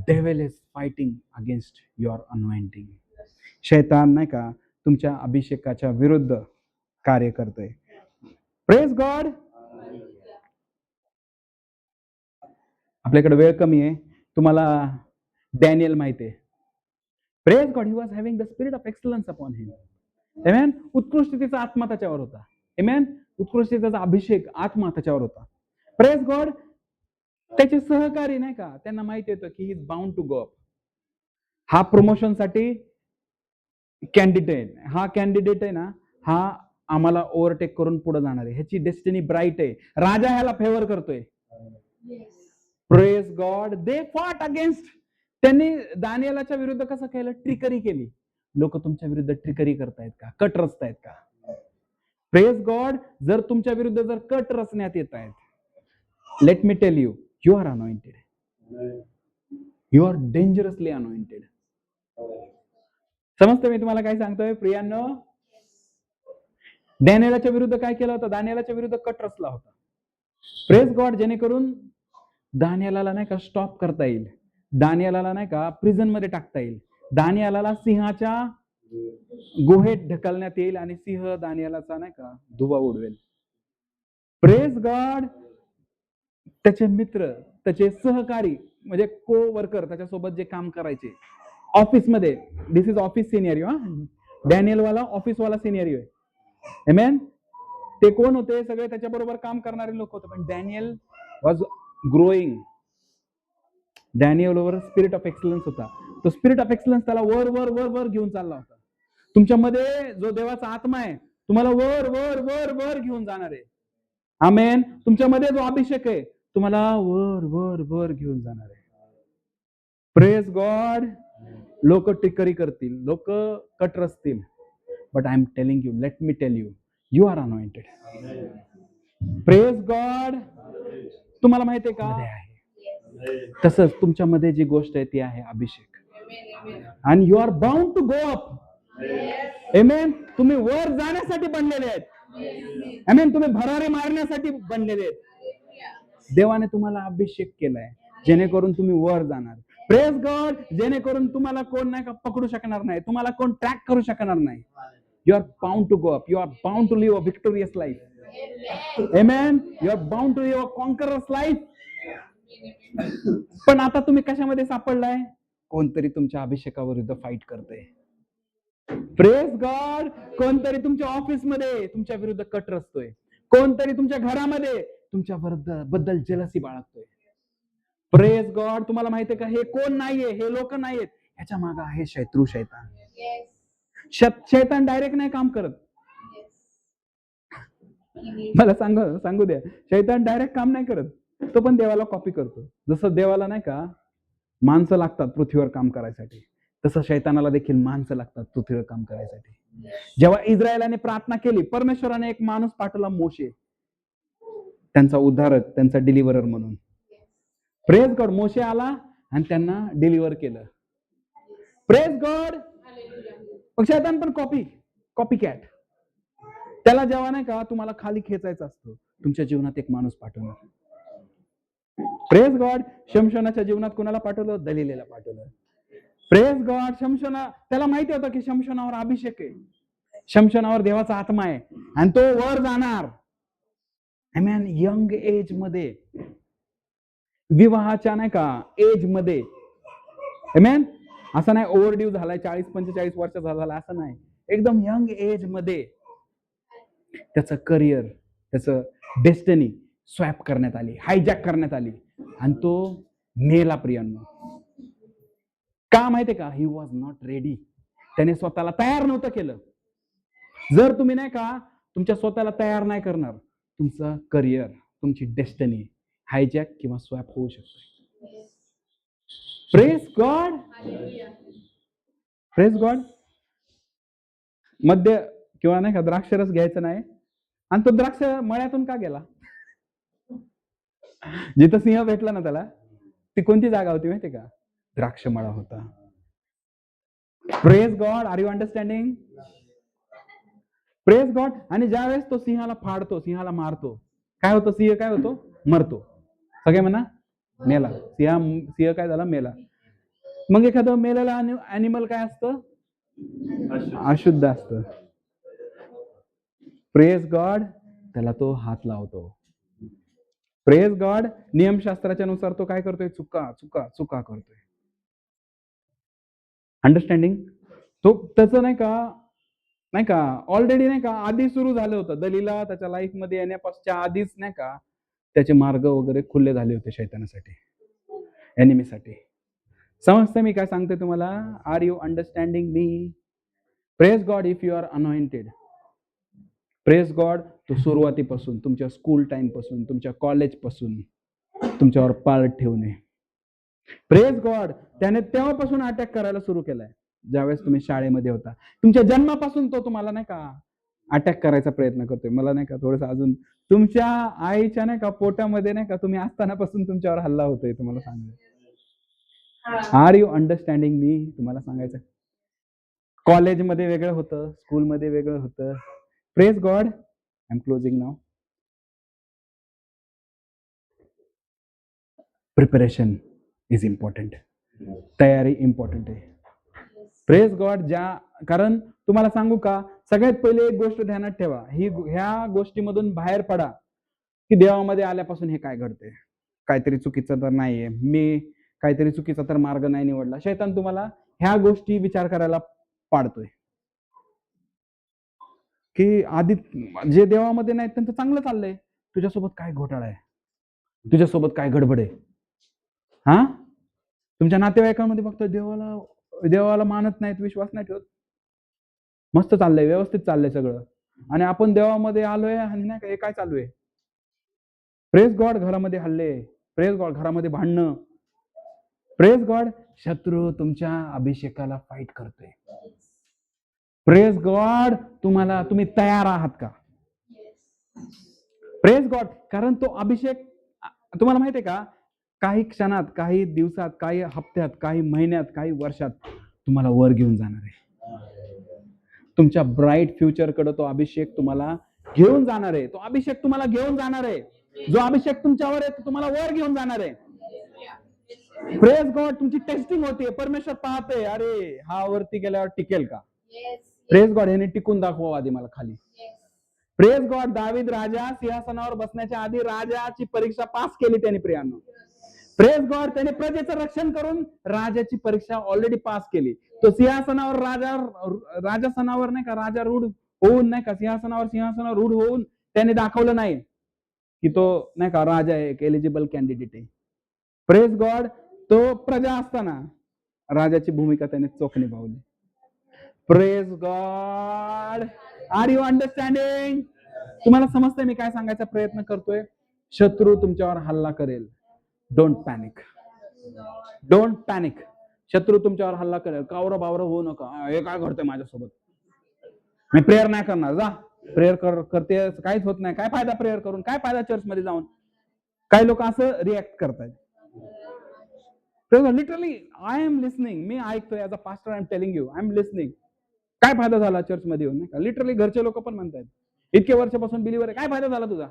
Devil is fighting against your anointing. शैतान नाही का तुमच्या अभिषेकाच्या विरुद्ध कार्य करतोय. Praise God. आपल्याकडे वेळ कमी आहे. तुम्हाला डॅनियल माहिती आहे. Praise God. He was having the spirit of excellence upon him. Amen. उत्कृष्टतेचा आत्मा त्याच्यावर होता. आमेन. उत्कृष्टतेचा अभिषेक आत्मा त्याच्यावर होता. Praise God. त्याचे सहकारी नाही का त्यांना माहिती होतं की he is bound to go up. हा प्रमोशन साठी कॅन्डिडेट, हा कॅन्डिडेट आहे ना, हा आम्हाला ओव्हरटेक करून पुढे जाणार आहे, ह्याची डेस्टिनी ब्राईट आहे, राजा ह्याला फेवर करतोय. Praise God. They fought against. त्यांनी दानिएलाच्या विरुद्ध कसं केलं? ट्रिकरी केली. लोक तुमच्या विरुद्ध ट्रिकरी करतायत का, कट रचतायत का? Praise God. जर तुमच्या विरुद्ध जर कट रचण्यात येत आहेत, let me tell you, you are anointed. You are dangerously anointed. समजतं मी तुम्हाला काय सांगतोय प्रियांनो? दानिएलाच्या विरुद्ध काय केलं होतं? दानिएलाच्या विरुद्ध कट रचला होता. Praise God. जेणेकरून दानिएलाला नाही का स्टॉप करता येईल, दानिएलाला नाही का प्रिझन मध्ये टाकता येईल, दानिएलाला सिंहाच्या गुहेत ढकलण्यात येईल आणि सिंह दानिएलाचा नाही का धुवा उडवेल. Praise God. त्याचे मित्र, त्याचे सहकारी म्हणजे को वर्कर, त्याच्यासोबत जे काम करायचे ऑफिसमध्ये, दिस इज ऑफिस सिनेरियो. डॅनियल वाला ऑफिस वाला सिनेरियो आहे. आमेन. ते कोण होते? सगळे त्याच्याबरोबर काम करणारे लोक होते. पण डॅनियल वॉज ग्रोईंग. डॅनियलवर स्पिरिट ऑफ एक्सलन्स होता. तो स्पिरिट ऑफ एक्सलन्स त्याला वर वर वर वर घेऊन चालला होता. तुमच्यामध्ये जो देवाचा आत्मा आहे तुम्हाला वर वर वर वर घेऊन जाणार आहे. आमेन. तुमच्यामध्ये जो अभिषेक आहे तुम्हाला वर वर वर घेऊन जाणार आहे. Praise God. लोक टिक्करी करतील, लोक कट रचतील, but I am telling you, let me tell you, you are anointed. Praise God. तुम्हाला माहिती आहे का? तसंच तुमच्यामध्ये जी गोष्ट आहे ती आहे अभिषेक. आणि you are bound to go up. Amen. तुम्ही वर जाण्यासाठी बनलेले आहेत. आमेन. तुम्ही भरारी मारण्यासाठी बनलेले आहेत. देवाने तुम्हाला अभिषेक केलाय जेणेकरून तुम्ही वर जाणार. Praise God. जेणेकरून तुम्हाला कोण नाही का पकडू शकणार नाही, तुम्हाला कोण ट्रॅक करू शकणार नाही. You are bound to go up. You are bound to live a victorious life. Amen. You are bound to live a conqueror's life. पण आता तुम्ही कशामध्ये सापडलाय? कोणतरी तुमच्या अभिषेकाविरुद्ध फाईट करते. Praise God. कोणतरी तुमच्या ऑफिसमध्ये तुमच्या विरुद्ध कट रचतोय. कोणतरी तुमच्या घरामध्ये तुमच्या बद्दल जेलसी बाळगतोय. Praise God. तुम्हाला माहितीये का, हे कोण नाहीये, हे लोक नाहीयेत, ह्याच्या मागे आहे शैतान. शैतान डायरेक्ट नाही काम करत. मला सांगू द्या, शैतान डायरेक्ट काम नाही करत. तो पण देवाला कॉपी करतो. जसं देवाला नाही का माणसं लागतात पृथ्वीवर काम करायसाठी, तसं शैतानाला देखील माणसं लागतात पृथ्वीवर काम करायसाठी. जेव्हा इस्रायलाने प्रार्थना केली, परमेश्वराने एक माणूस पाठवला, मोशे, त्यांचा उद्धारक, त्यांचा डिलिव्हरर म्हणून. Praise God. मोशे आला आणि त्यांना डिलिव्हर केलं. Praise God. मग शैतान पण कॉपी कॅट. त्याला जेव्हा नाही का तुम्हाला खाली खेचायचं असतं, तुमच्या जीवनात एक माणूस पाठवणार. Praise God. शमशोनाच्या जीवनात कोणाला पाठवलं? दलीलेला पाठवलं. Praise God. त्याला माहिती होतं की शमशोनावर अभिषेक आहे, शमशोनावर देवाचा आत्मा आहे आणि तो वर जाणार. आमेन. यंग एज मध्ये, विवाहाच्या नाही का एज मध्ये. आमेन. असं नाही ओव्हरड्यू झालाय, 40-45 वर्षाचा झाला असं नाही. एकदम यंग एज मध्ये त्याचं करिअर, त्याचं डेस्टिनी स्वॅप करण्यात आली, हायजॅक करण्यात आली आणि तो मेला. प्रियांनो, का माहितीये का? He was not ready. त्याने स्वतःला तयार नव्हतं केलं. जर तुम्ही नाही का तुमच्या स्वतःला तयार नाही करणार, तुमचं करिअर, तुमची डेस्टिनी हायजॅक किंवा स्वॅप होऊ शकते. Praise God. Praise God. मध्य किंवा नाही का द्राक्षरस घ्यायचं नाही. आणि तो द्राक्ष मळ्यातून का गेला? जिथं सिंह भेटला ना त्याला, ती कोणती जागा होती माहिती का? द्राक्ष मळा होता. Praise God. Are you understanding? Praise God. आणि ज्यावेळेस तो सिंहाला फाडतो, सिंहाला मारतो, काय होतं? सिंह काय होतो? मरतो. सगळे म्हणा मेला. सिंह काय झाला? मेला. मग एखादं मेलेला अॅनिमल काय असतं? अशुद्ध असतं. Praise God. त्याला तो हात लावतो. Praise God. नियमशास्त्राच्या नुसार तो काय करतोय? चुका करतोय. अंडरस्टँडिंग? तो त्याचं नाही का ऑलरेडी नाही का आधी सुरू झालं होतं. दलीला त्याच्या लाईफ मध्ये येण्यापासूनच्या आधीच नाही का त्याचे मार्ग वगैरे खुले झाले होते शैतानासाठी, एनिमीसाठी. समजते मी काय सांगते तुम्हाला? Are you understanding me? Praise God. If you are anointed, praise God, तो सुरुवातीपासून, तुमच्या स्कूल टाइम पासून, तुमच्या कॉलेज पासून तुमच्यावर पाळत ठेवणे. Praise God. त्याने तेव्हापासून अटॅक करायला सुरू केलाय. ज्यावेळेस तुम्ही शाळेमध्ये होता, तुमच्या जन्मापासून तो तुम्हाला नाही का अटॅक करायचा प्रयत्न करतोय. मला नाही का थोडस अजून तुमच्या आईच्या नाही का पोटामध्ये नाही का तुम्ही असतानापासून तुमच्यावर हल्ला होतोय. तुम्हाला सांगायचं. आर यू अंडरस्टँडिंग मी? तुम्हाला सांगायचं, कॉलेजमध्ये वेगळं होतं, स्कूलमध्ये वेगळं होतं. Praise God. I am closing now. Preparation is important. तयारी इम्पॉर्टंट आहे. Praise God. कारण तुम्हाला सांगू का, सगळ्यात पहिले एक गोष्ट ध्यानात ठेवा, ह्या गोष्टीमधून बाहेर पडा की देवामध्ये आल्यापासून हे काय घडते. काहीतरी चुकीचं तर नाहीये, मी काहीतरी चुकीचा तर मार्ग नाही निवडला. शैतान तुम्हाला ह्या गोष्टी विचार करायला पाडतोय की आधी जे देवामध्ये नाहीत त्यांचं चांगलं चाललंय, तुझ्यासोबत काय घोटाळा आहे, तुझ्यासोबत काय गडबड आहे. हा, तुमच्या नातेवाईकांमध्ये फक्त देवाला मानत नाहीत, विश्वास नाही ठेवत, मस्त चाललंय, व्यवस्थित चाललंय सगळं, आणि आपण देवामध्ये आलोय आणि नाही का हे काय चालू आहे. Praise God. घरामध्ये हल्ले. Praise God. घरामध्ये भांडणं. Praise God. शत्रू तुमच्या अभिषेकाला फाईट करतोय. Praise God. तुम्ही तयार आहात का? Praise God. कारण तो अभिषेक तुम्हाला माहितीये का, काही क्षणात, काही दिवसात, काही हप्त्यात, काही महिन्यात, काही वर्षात तुम्हाला वर घेऊन जाणार आहे. तुमच्या ब्राईट फ्युचर कडे तो अभिषेक तुम्हाला घेऊन जाणार आहे. तो अभिषेक तुम्हाला घेऊन जाणार आहे. जो अभिषेक तुमच्यावर आहे तो तुम्हाला वर घेऊन जाणार आहे. Praise God. तुमची टेस्टिंग होते. परमेश्वर पाहते, अरे हा वरती गेल्यावर टिकेल का. Praise God. ह्याने टिकून दाखवा आधी मला खाली. Praise God. दावीद राजा सिंहासनावर बसण्याच्या आधी राजाची परीक्षा पास केली त्यांनी प्रियांनो. Praise God. त्याने प्रजेचं रक्षण करून राजाची परीक्षा ऑलरेडी पास केली. तो सिंहासनावर राजासनावर नाही का राजा रूढ होऊन नाही का सिंहासनावर रूढ होऊन त्याने दाखवलं नाही की तो नाही का राजा आहे, एक एलिजिबल कॅन्डिडेट आहे. Praise God. तो प्रजा असताना राजाची भूमिका त्याने चोख निभावली. Praise God. Are you understanding? तुम्हाला समजतंय मी काय सांगायचा प्रयत्न करतोय? शत्रू तुमच्यावर हल्ला करेल, डोंट पॅनिक. Don't panic. शत्रू तुमच्यावर हल्ला करेल, कावरं बावरं होऊ नका. हे काय घडतंय माझ्यासोबत, मी प्रेयर नाही करणार. जा प्रेयर करते काहीच होत नाही. काय फायदा प्रेयर करून, काय फायदा चर्च मध्ये जाऊन? काही लोक असं रिॲक्ट करतायत. Literally I am listening. मी ऐकतोय as a pastor. I am telling you, I am listening. काय फायदा झाला चर्च मध्ये येऊन? नाही का लिटरली घरचे लोक पण म्हणतात इतके वर्षापासून बिलीवर आहे, काय फायदा झाला तुझा?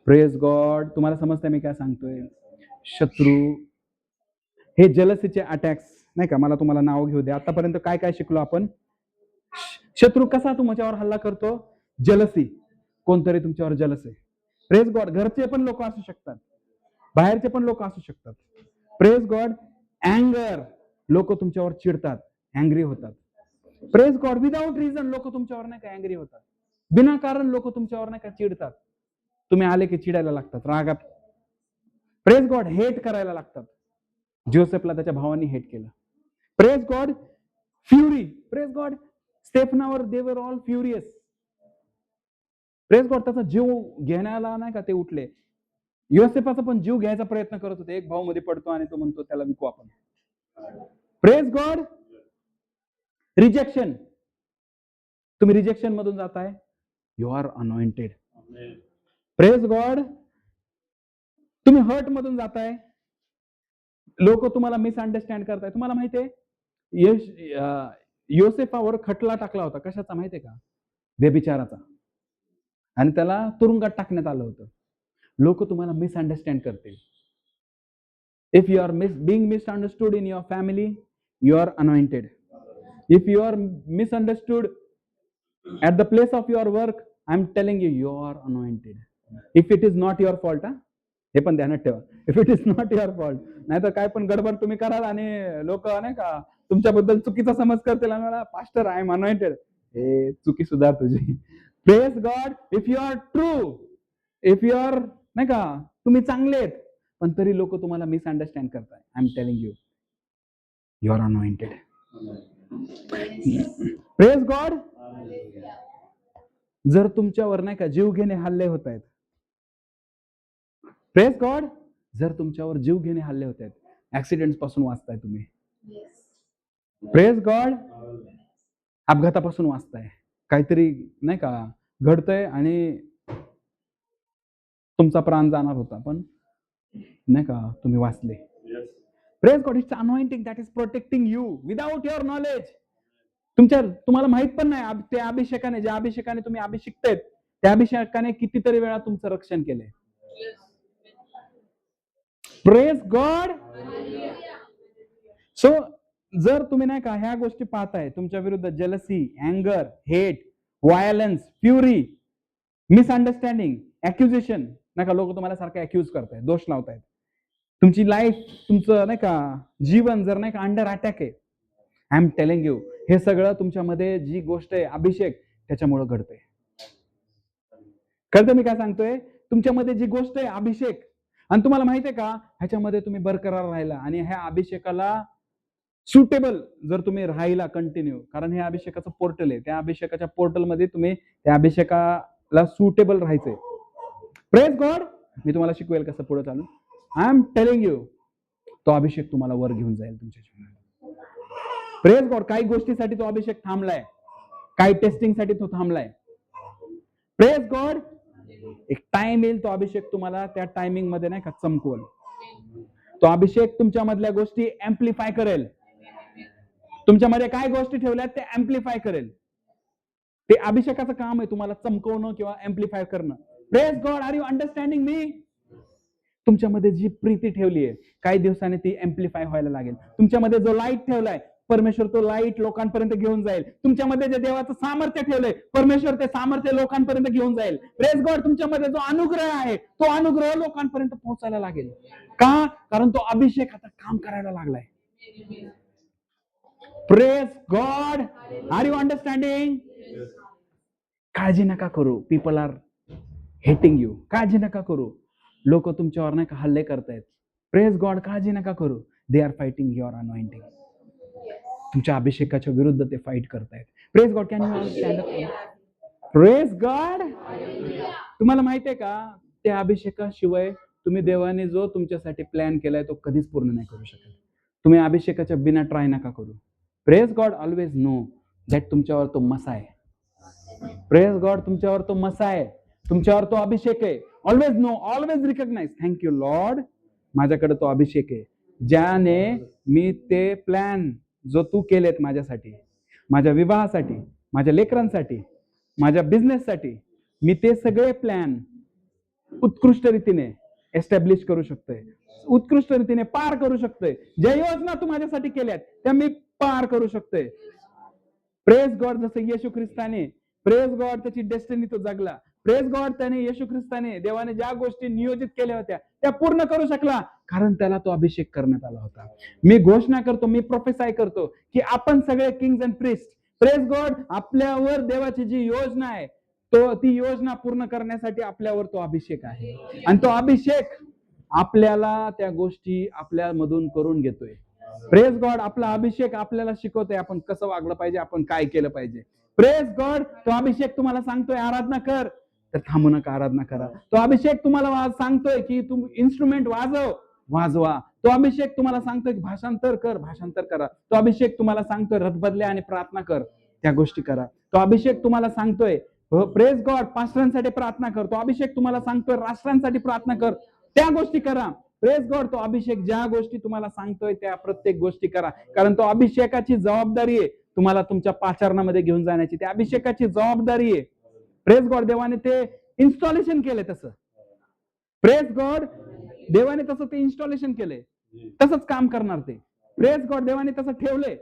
Praise God. तुम्हाला समजतंय मी काय सांगतोय? शत्रू हे जलसीचे अटॅक्स नाही का, मला तुम्हाला नाव घेऊ द्या. आतापर्यंत काय काय शिकलो आपण? शत्रू कसा तुमच्यावर हल्ला करतो? जलसी. कोणतरी तुमच्यावर जलस आहे. Praise God. घरचे पण लोक असू शकतात, बाहेरचे पण लोक असू शकतात. Praise God. अँगर. लोक तुमच्यावर चिडतात, अँग्री होतात. Praise God. विदाउट रिझन लोक तुमच्यावर नाही का अँग्री होतात. विनाकारण लोक तुमच्यावर नाही का चिडतात. तुम्ही आले की चिडायला लागतात, रागात. Praise God. हेट करायला लागतात. जोसेफला त्याच्या भावांनी हेट केलं. Praise God. Fury. Praise God. स्टेफनावर they were all furious. Praise God. त्याचा जीव घेण्याला नाही का ते उठले. योसेफाचा पण जीव घ्यायचा प्रयत्न करत होते. एक भाऊ मध्ये पडतो आणि तो म्हणतो त्याला विकू आपण. Praise God. रिजेक्शन. तुम्ही रिजेक्शन मधून जाताय, you are anointed. Praise God. तुम्ही हर्ट मधून जाताय, लोक तुम्हाला मिसअंडरस्टँड करताय. तुम्हाला माहितीये योसेफावर खटला टाकला होता. कशाचा माहितीये का? व्यभिचाराचा. आणि त्याला तुरुंगात टाकण्यात आलं होतं. लोक तुम्हाला मिसअंडरस्टँड करतील. If you are being misunderstood in your family, you are anointed. If you are misunderstood at the place of your work, I'm telling you, you are anointed. If it is not your fault, हे पण ध्यानात ठेवा. If it is not your fault. नाहीतर काय पण गडबड तुम्ही कराल आणि लोक नाही का तुमच्याबद्दल चुकीचा समज करतील. Pastor I am anointed. हे चुकी सुधार तुझी. Praise God. If you are true, if you are नाही का तुम्ही चांगले आहेत, पण तरी लोक तुम्हाला मिसअंडरस्टँड करताय, I am telling you, you are anointed. Praise God. जर तुमच्यावर नाही का जीव घेणे हल्ले होत आहेत, प्रेज गॉड. जर तुमच्यावर जीव घेणे हल्ले होत आहेत, ऍक्सिडेंट पासून वाचताय तुम्ही. Praise God. अपघातापासून वाचताय. काहीतरी नाही का घडतंय आणि तुमचा प्राण जाणार होता, पण नाही का तुम्ही वाचले. Praise God. It's anointing that is protecting you without your knowledge. तुम्हाला माहित पण नाही त्या अभिषेकाने, ज्या अभिषेकाने तुम्ही अभिषिक्त, त्या अभिषेकाने कितीतरी वेळा तुमचं रक्षण केलंय. Praise God. सो जर तुम्ही नाही का ह्या गोष्टी पाहताय, तुमच्या विरुद्ध जलसी, अँगर, हेट, व्हायलन्स, फ्युरी, मिसअंडरस्टँडिंग, अॅक्युजेशन, नाही का लोक तुम्हाला सारखं अॅक्युज करतायत, दोष लावतायत. तुमची लाईफ, तुमचं नाही का जीवन जर नाही का अंडर अटॅक आहे, आय एम टेलिंग यू, हे सगळं तुमच्यामध्ये जी गोष्ट आहे अभिषेक, त्याच्यामुळे घडतंय. कळतं मी काय सांगतोय? तुमच्यामध्ये जी गोष्ट आहे अभिषेक, आणि तुम्हाला माहितीये का ह्याच्यामध्ये तुम्ही बरकरार राहिला आणि ह्या अभिषेकाला सुटेबल जर तुम्ही राहिला कंटिन्यू, कारण हे अभिषेकाचं पोर्टल आहे, त्या अभिषेकाच्या पोर्टल मध्ये तुम्ही त्या अभिषेकाला सुटेबल राहायचंय. Praise God. मी तुम्हाला शिकवेल कसं पुढे चालू. आय एम टेलिंग यू, तो अभिषेक तुम्हाला वर घेऊन जाईल तुमच्या जीवनात. Praise God. काही गोष्टीसाठी तो अभिषेक थांबलाय, काही टेस्टिंग साठी तो थांबलाय. Praise God. एक टाइम येईल, तो अभिषेक तुम्हाला त्या टायमिंग मध्ये नाही का चमकवल. तो अभिषेक तुमच्या मधल्या गोष्टी एम्प्लिफाय करेल. तुमच्यामध्ये काय गोष्टी ठेवल्यात ते एम्प्लिफाय करेल. ते अभिषेकाचं काम आहे, तुम्हाला चमकवणं किंवा एम्प्लिफाय करणं. Praise God. Are you understanding me? तुमच्यामध्ये जी प्रीती ठेवली आहे काही दिवसांनी ती एम्प्लिफाय व्हायला लागेल. तुमच्यामध्ये जो लाईट ठेवलाय परमेश्वर तो लाईट लोकांपर्यंत घेऊन जाईल. तुमच्यामध्ये जे देवाचं सामर्थ्य ठेवलंय परमेश्वर ते सामर्थ्य लोकांपर्यंत घेऊन जाईल. Praise God. तुमच्यामध्ये जो अनुग्रह आहे तो अनुग्रह लोकांपर्यंत पोहोचायला लागेल. का? कारण तो अभिषेक आता काम करायला लागलाय. Praise God. Are you understanding? काळजी नका करू. People are hating you. काळजी नका करू. लोक तुमच्यावर नाही का हल्ले करतायत. Praise God. काळजी नका करू. They are fighting your anointing. तुमच्या अभिषेकाच्या विरुद्ध ते फाईट करतायत. Praise God. Can you stand up? Praise God. तुम्हाला माहिती आहे का त्या अभिषेकाशिवाय तुम्ही देवाने जो तुमच्यासाठी प्लॅन केलाय तो कधीच पूर्ण नाही करू शकत. तुम्ही अभिषेकाच्या बिना ट्राय नका करू. Praise God. Always know that तुमच्यावर तो मसा आहे. Praise God. तुमच्यावर तो मसा आहे. तुमच्यावर तो अभिषेक आहे. Always know. Always recognise. Thank you Lord. माझ्याकडे तो अभिषेक आहे ज्याने मी ते प्लॅन जो तू केलेत माझ्यासाठी, माझ्या विवाहासाठी, माझ्या लेकरांसाठी, माझ्या बिझनेससाठी, मी ते सगळे प्लॅन उत्कृष्ट रीतीने एस्टॅब्लिश करू शकतोय. उत्कृष्ट रीतीने पार करू शकतोय. ज्या योजना तू माझ्यासाठी केल्यात त्या मी पार करू शकतोय. Praise God. जसं येशू ख्रिस्ताने प्रेज गॉड त्याची डेस्टिनी तो जगला. Praise God. त्याने येशू ख्रिस्ताने देवाने ज्या गोष्टी नियोजित केल्या होत्या त्या पूर्ण करू शकला कारण त्याला तो अभिषेक करण्यात आला होता. मी घोषणा करतो, मी प्रोफेसाय करतो की आपण सगळे Kings and priest, praise God, आपल्यावर देवाची जी योजना आहे ती योजना पूर्ण करण्यासाठी आपल्यावर तो अभिषेक आहे. आणि तो अभिषेक आपल्याला त्या गोष्टी आपल्यामधून करून घेतोय. Praise God. आपला अभिषेक आपल्याला शिकवतोय आपण कसं वागलं पाहिजे, आपण काय केलं पाहिजे. Praise God. तो अभिषेक तुम्हाला सांगतोय आराधना कर तर थांबू नका, आराधना करा. तो अभिषेक तुम्हाला सांगतोय की तू इन्स्ट्रुमेंट वाजवा. तो अभिषेक तुम्हाला सांगतोय की भाषांतर कर, भाषांतर करा. तो अभिषेक तुम्हाला सांगतोय रथ बदल्या आणि प्रार्थना कर, त्या गोष्टी करा. तो अभिषेक तुम्हाला सांगतोय प्रेज गॉड पास्टरांसाठी प्रार्थना कर. तो अभिषेक तुम्हाला सांगतोय राष्ट्रांसाठी प्रार्थना कर, त्या गोष्टी करा. Praise God. तो अभिषेक ज्या गोष्टी तुम्हाला सांगतोय त्या प्रत्येक गोष्टी करा. कारण तो अभिषेकाची जबाबदारी आहे तुम्हाला तुमच्या पाचारणामध्ये घेऊन जाण्याची. त्या अभिषेकाची जबाबदारी आहे. Praise God. देवाने ते इन्स्टॉलेशन केलंय तसं. Praise God. देवाने तसं ते इन्स्टॉलेशन केलंय, तसंच काम करणार ते. Praise God. देवाने तसं ठेवलंय.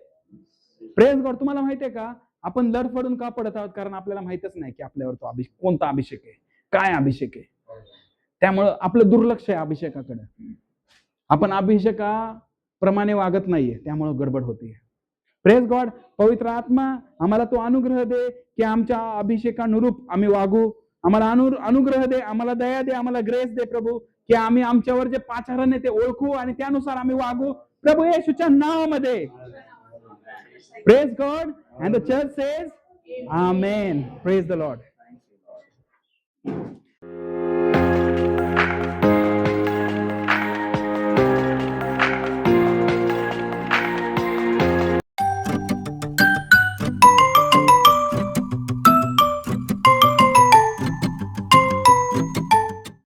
Praise God. तुम्हाला माहितीये का आपण लडफडून का पडत आहोत? कारण आपल्याला माहितच नाही की आपल्यावर तो कोणता अभिषेक आहे, काय अभिषेक आहे. त्यामुळं आपलं दुर्लक्ष आहे अभिषेकाकडे. आपण अभिषेकाप्रमाणे वागत नाहीये, त्यामुळं गडबड होते. Praise God. पवित्र आत्मा आम्हाला तो अनुग्रह दे की आमच्या अभिषेकानुरूप आम्ही वागू. आम्हाला अनुग्रह दे, आम्हाला दया दे, आम्हाला ग्रेस दे प्रभू की आम्ही आमच्यावर जे पाचारण आहे ते ओळखू आणि त्यानुसार आम्ही वागू प्रभू येशूच्या नावामध्ये. Praise God. And the church says amen. Praise the Lord.